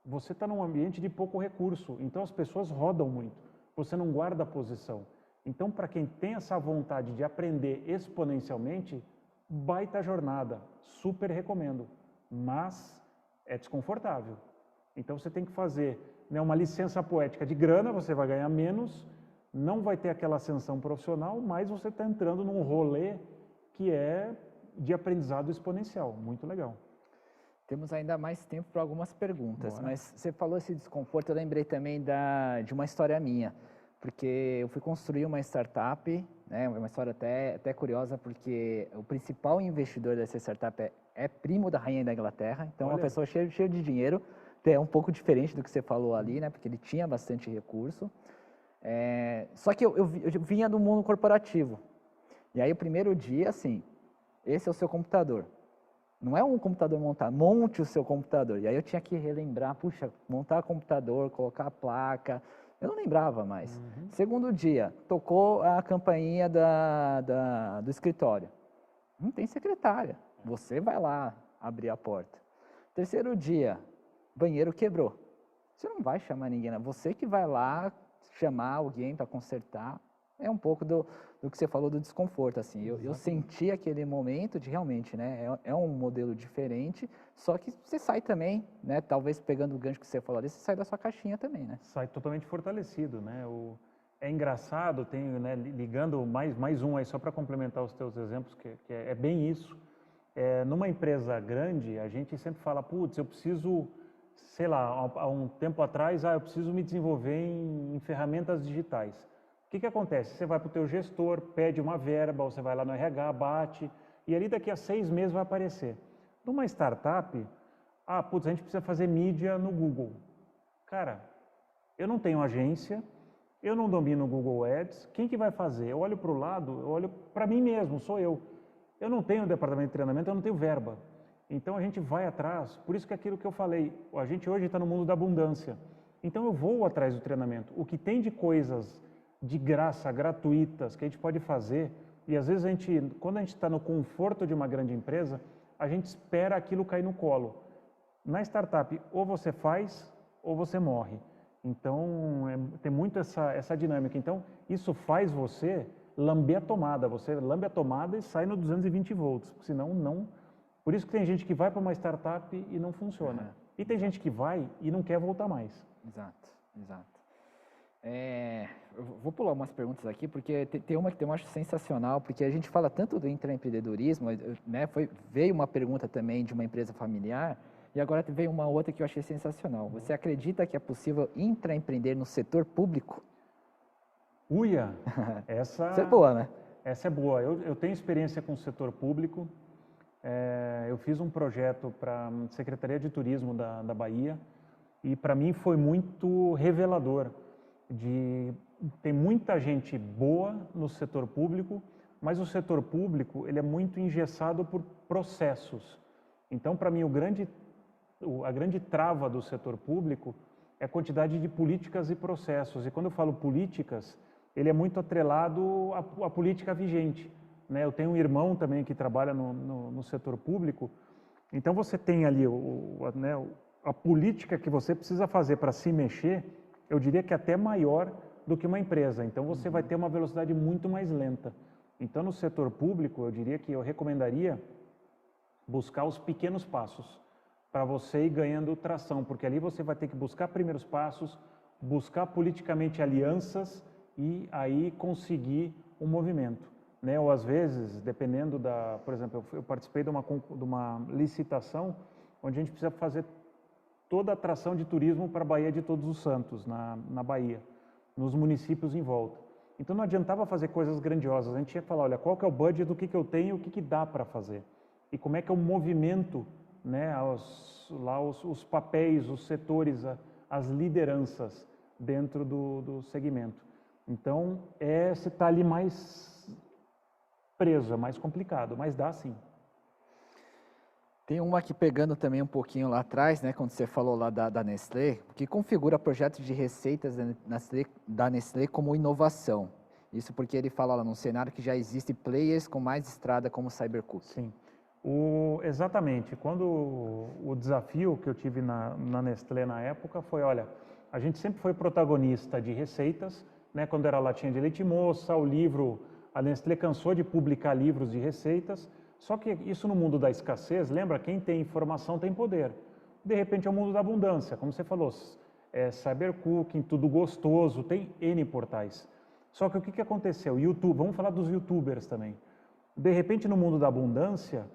Você está num ambiente de pouco recurso, então as pessoas rodam muito. Você não guarda a posição. Então, para quem tem essa vontade de aprender exponencialmente, baita jornada, super recomendo, mas é desconfortável. Então, você tem que fazer, né, uma licença poética de grana, você vai ganhar menos, não vai ter aquela ascensão profissional, mas você está entrando num rolê que é de aprendizado exponencial, muito legal. Temos ainda mais tempo para algumas perguntas, Bora. mas você falou esse desconforto, eu lembrei também de uma história minha, porque eu fui construir uma startup, né, uma história até curiosa, porque o principal investidor dessa startup é primo da rainha da Inglaterra, então Olha. uma pessoa cheia de dinheiro, é um pouco diferente do que você falou ali, né, porque ele tinha bastante recurso. Só que eu vinha do mundo corporativo, e aí o primeiro dia, assim, esse é o seu computador. Não é um computador montar, monte o seu computador. E aí eu tinha que relembrar, puxa, montar computador, colocar a placa. Eu não lembrava mais. Segundo dia, tocou a campainha do escritório. Não tem secretária. Você vai lá abrir a porta. Terceiro dia, banheiro quebrou. Você não vai chamar ninguém, né? Você que vai lá chamar alguém para consertar. É um pouco do que você falou do desconforto, assim. Eu senti aquele momento de realmente, né? É um modelo diferente, só que você sai também, né? Talvez pegando o gancho que você falou ali, você sai da sua caixinha também, né? Sai totalmente fortalecido, né? É engraçado, né, ligando mais um aí só para complementar os teus exemplos, que é bem isso. Numa empresa grande, a gente sempre fala, putz, eu preciso, sei lá, há um tempo atrás, eu preciso me desenvolver em ferramentas digitais. O que acontece? Você vai para o teu gestor, pede uma verba, você vai lá no RH, bate, e ali daqui a 6 meses vai aparecer. Numa startup, putz, a gente precisa fazer mídia no Google. Cara, eu não tenho agência, eu não domino o Google Ads, quem que vai fazer? Eu olho para o lado, eu olho para mim mesmo, sou eu. Eu não tenho departamento de treinamento, eu não tenho verba. Então a gente vai atrás, por isso que é aquilo que eu falei, a gente hoje está no mundo da abundância. Então eu vou atrás do treinamento. O que tem de coisas de graça, gratuitas, que a gente pode fazer, e às vezes quando a gente está no conforto de uma grande empresa, a gente espera aquilo cair no colo. Na startup, ou você faz, ou você morre. Então, tem muito essa dinâmica. Então, isso faz você lamber a tomada. Você lambe a tomada e sai no 220 volts, senão não. Por isso que tem gente que vai para uma startup e não funciona. E tem gente que vai e não quer voltar mais. Exato. Eu vou pular umas perguntas aqui, porque tem uma que eu acho sensacional, porque a gente fala tanto do intraempreendedorismo, né? Veio uma pergunta também de uma empresa familiar, e agora veio uma outra que eu achei sensacional. Você acredita que é possível intraempreender no setor público? Uia! Essa é boa, né? Essa é boa. Eu tenho experiência com o setor público. Eu fiz um projeto para a Secretaria de Turismo da Bahia, e para mim foi muito revelador. Tem muita gente boa no setor público, mas o setor público ele é muito engessado por processos. Então, para mim, a grande trava do setor público é a quantidade de políticas e processos. E quando eu falo políticas, ele é muito atrelado à política vigente, né? Eu tenho um irmão também que trabalha no setor público, então você tem ali a política que você precisa fazer para se mexer, eu diria que é até maior do que uma empresa. Então você vai ter uma velocidade muito mais lenta. Então no setor público, eu diria que eu recomendaria buscar os pequenos passos para você ir ganhando tração, porque ali você vai ter que buscar primeiros passos, buscar politicamente alianças e aí conseguir um movimento, né? Ou às vezes, dependendo por exemplo, eu participei de uma licitação onde a gente precisa fazer toda a atração de turismo para a Baía de Todos os Santos, na Bahia, nos municípios em volta. Então não adiantava fazer coisas grandiosas, a gente tinha que falar, olha, qual que é o budget do que eu tenho e o que dá para fazer. E como é que é o movimento, né, os papéis, os setores, as lideranças dentro do segmento. Então, você está ali mais preso, é mais complicado, mas dá sim. Tem uma aqui pegando também um pouquinho lá atrás, né, quando você falou lá da Nestlé, que configura projetos de receitas da Nestlé como inovação. Isso porque ele fala lá num cenário que já existe players com mais estrada como o Cybercook. Sim, exatamente. Quando o desafio que eu tive na Nestlé na época foi, olha, a gente sempre foi protagonista de receitas, né, quando era latinha de leite moça, o livro, a Nestlé cansou de publicar livros de receitas. Só que isso no mundo da escassez, lembra, quem tem informação tem poder. De repente é o mundo da abundância, como você falou, cybercooking, tudo gostoso, tem N portais. Só que o que aconteceu? YouTube, vamos falar dos YouTubers também. De repente no mundo da abundância,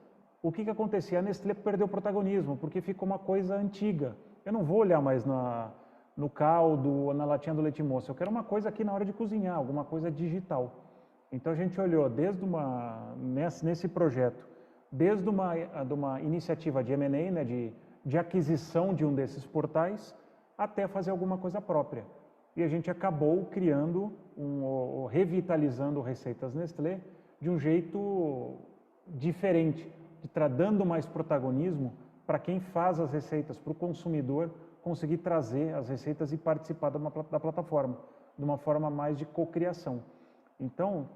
o que acontecia? A Nestlé perdeu o protagonismo, porque ficou uma coisa antiga. Eu não vou olhar mais no caldo ou na latinha do leite moça, eu quero uma coisa aqui na hora de cozinhar, alguma coisa digital. Então a gente olhou nesse projeto, desde uma iniciativa de M&A, né, de aquisição de um desses portais, até fazer alguma coisa própria. E a gente acabou criando, revitalizando Receitas Nestlé de um jeito diferente, dando mais protagonismo para quem faz as receitas, para o consumidor conseguir trazer as receitas e participar da plataforma, de uma forma mais de cocriação. Então,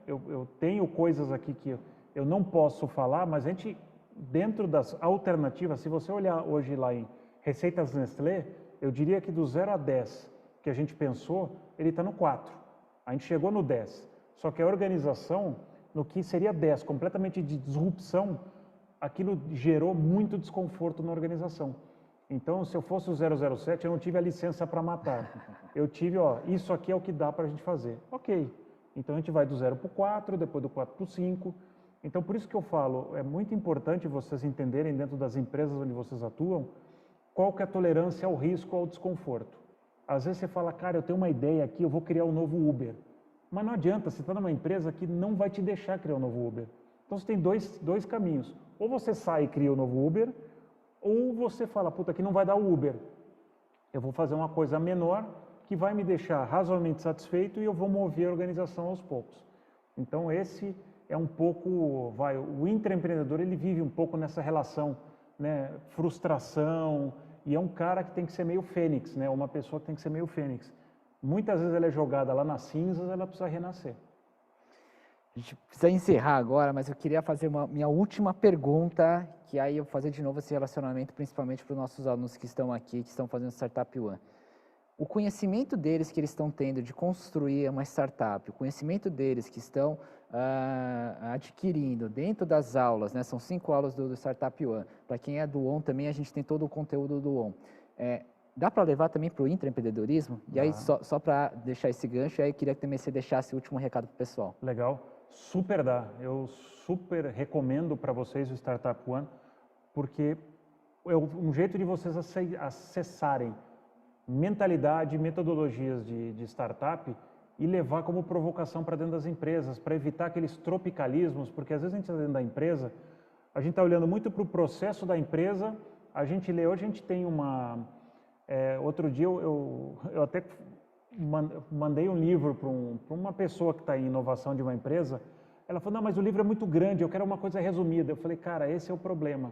eu tenho coisas aqui que eu não posso falar, mas a gente, dentro das alternativas, se você olhar hoje lá em Receitas Nestlé, eu diria que do 0 a 10 que a gente pensou, ele está no 4. A gente chegou no 10. Só que a organização, no que seria 10, completamente de disrupção, aquilo gerou muito desconforto na organização. Então, se eu fosse o 007, eu não tive a licença para matar. Eu tive, isso aqui é o que dá para a gente fazer. Ok. Então, a gente vai do 0 para o 4, depois do 4 para o 5. Então, por isso que eu falo, é muito importante vocês entenderem dentro das empresas onde vocês atuam, qual que é a tolerância ao risco, ao desconforto. Às vezes você fala, cara, eu tenho uma ideia aqui, eu vou criar um novo Uber. Mas não adianta, você está numa empresa que não vai te deixar criar um novo Uber. Então, você tem dois caminhos. Ou você sai e cria um novo Uber, ou você fala, puta, aqui não vai dar o Uber. Eu vou fazer uma coisa menor, que vai me deixar razoavelmente satisfeito e eu vou mover a organização aos poucos. Então esse é um pouco, o intraempreendedor ele vive um pouco nessa relação, né, frustração, e é um cara que tem que ser meio fênix, né, uma pessoa que tem que ser meio fênix. Muitas vezes ela é jogada lá nas cinzas, ela precisa renascer. A gente precisa encerrar agora, mas eu queria fazer minha última pergunta, que aí eu vou fazer de novo esse relacionamento, principalmente para os nossos alunos que estão aqui, que estão fazendo Startup One. O conhecimento deles que eles estão tendo de construir uma startup, o conhecimento deles que estão adquirindo dentro das aulas, né? São 5 aulas do Startup One. Para quem é do ON também, a gente tem todo o conteúdo do ON. Dá para levar também para o intraempreendedorismo? E aí, só para deixar esse gancho, aí eu queria que também você deixasse o último recado para o pessoal. Legal, super dá. Eu super recomendo para vocês o Startup One, porque é um jeito de vocês acessarem mentalidade, metodologias de startup e levar como provocação para dentro das empresas, para evitar aqueles tropicalismos, porque às vezes a gente está dentro da empresa, a gente está olhando muito para o processo da empresa, a gente lê, hoje a gente tem outro dia eu até mandei um livro para uma pessoa que está em inovação de uma empresa, ela falou, não, mas o livro é muito grande, eu quero uma coisa resumida. Eu falei, cara, esse é o problema,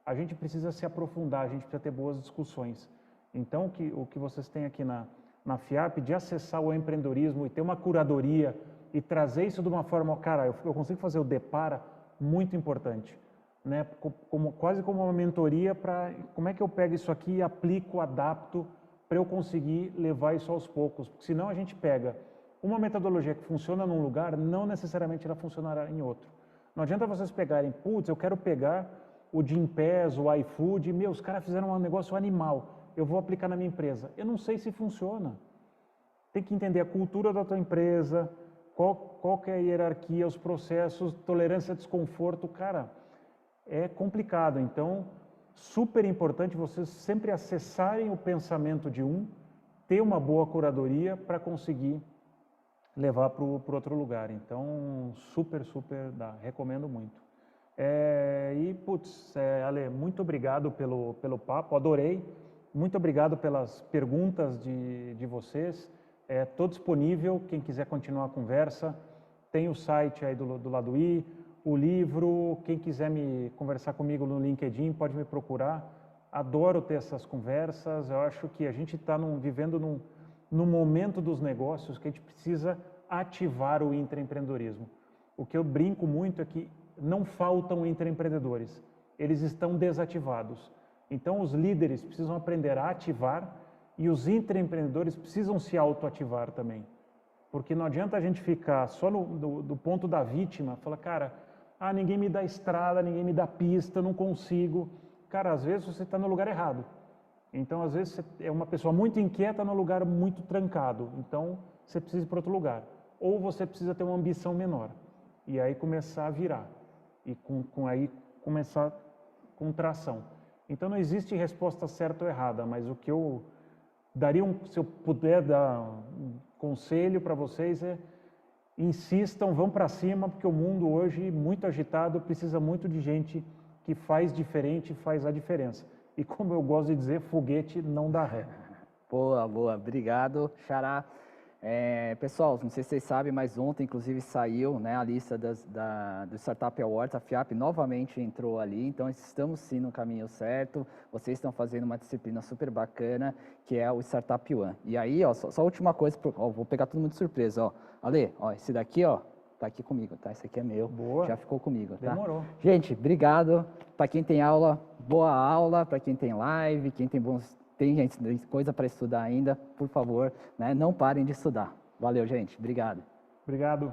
a gente precisa se aprofundar, a gente precisa ter boas discussões. Então, o que vocês têm aqui na FIAP, de acessar o empreendedorismo e ter uma curadoria e trazer isso de uma forma, cara, eu consigo fazer o Depara, muito importante, né? Quase como uma mentoria para como é que eu pego isso aqui e aplico, adapto, para eu conseguir levar isso aos poucos, porque senão a gente pega uma metodologia que funciona num lugar, não necessariamente ela funcionará em outro. Não adianta vocês pegarem, putz, eu quero pegar o Gympass, o iFood, os caras fizeram um negócio animal, eu vou aplicar na minha empresa. Eu não sei se funciona. Tem que entender a cultura da tua empresa, qual que é a hierarquia, os processos, tolerância a desconforto. Cara, é complicado. Então, super importante vocês sempre acessarem o pensamento de um, ter uma boa curadoria para conseguir levar para o outro lugar. Então, super, recomendo muito. Ale, muito obrigado pelo papo, adorei. Muito obrigado pelas perguntas de vocês. Estou disponível, quem quiser continuar a conversa. Tem o site aí do Laduí, o livro. Quem quiser me conversar comigo no LinkedIn, pode me procurar. Adoro ter essas conversas. Eu acho que a gente está vivendo num momento dos negócios que a gente precisa ativar o intraempreendedorismo. O que eu brinco muito é que não faltam intraempreendedores, eles estão desativados. Então os líderes precisam aprender a ativar e os intraempreendedores precisam se autoativar também. Porque não adianta a gente ficar só do ponto da vítima, falar, cara, ninguém me dá estrada, ninguém me dá pista, não consigo. Cara, às vezes você está no lugar errado. Então, às vezes, você é uma pessoa muito inquieta no lugar muito trancado. Então, você precisa ir para outro lugar. Ou você precisa ter uma ambição menor. E aí começar a virar. E aí começar com tração. Então, não existe resposta certa ou errada, mas o que eu daria, se eu puder dar um conselho para vocês insistam, vão para cima, porque o mundo hoje, muito agitado, precisa muito de gente que faz diferente, faz a diferença. E como eu gosto de dizer, foguete não dá ré. Boa, obrigado, Xará. Pessoal, não sei se vocês sabem, mas ontem, inclusive, saiu, né, a lista do Startup Awards, a FIAP novamente entrou ali, então estamos sim no caminho certo, vocês estão fazendo uma disciplina super bacana, que é o Startup One. E aí, ó, só a última coisa, vou pegar todo mundo de surpresa, ó. Ale, ó, esse daqui, ó, tá aqui comigo, tá? Esse aqui é meu, boa. Já ficou comigo, tá? Demorou. Gente, obrigado. Para quem tem aula, boa aula, para quem tem live, quem tem coisa para estudar ainda, por favor, né, não parem de estudar. Valeu, gente. Obrigado. Obrigado.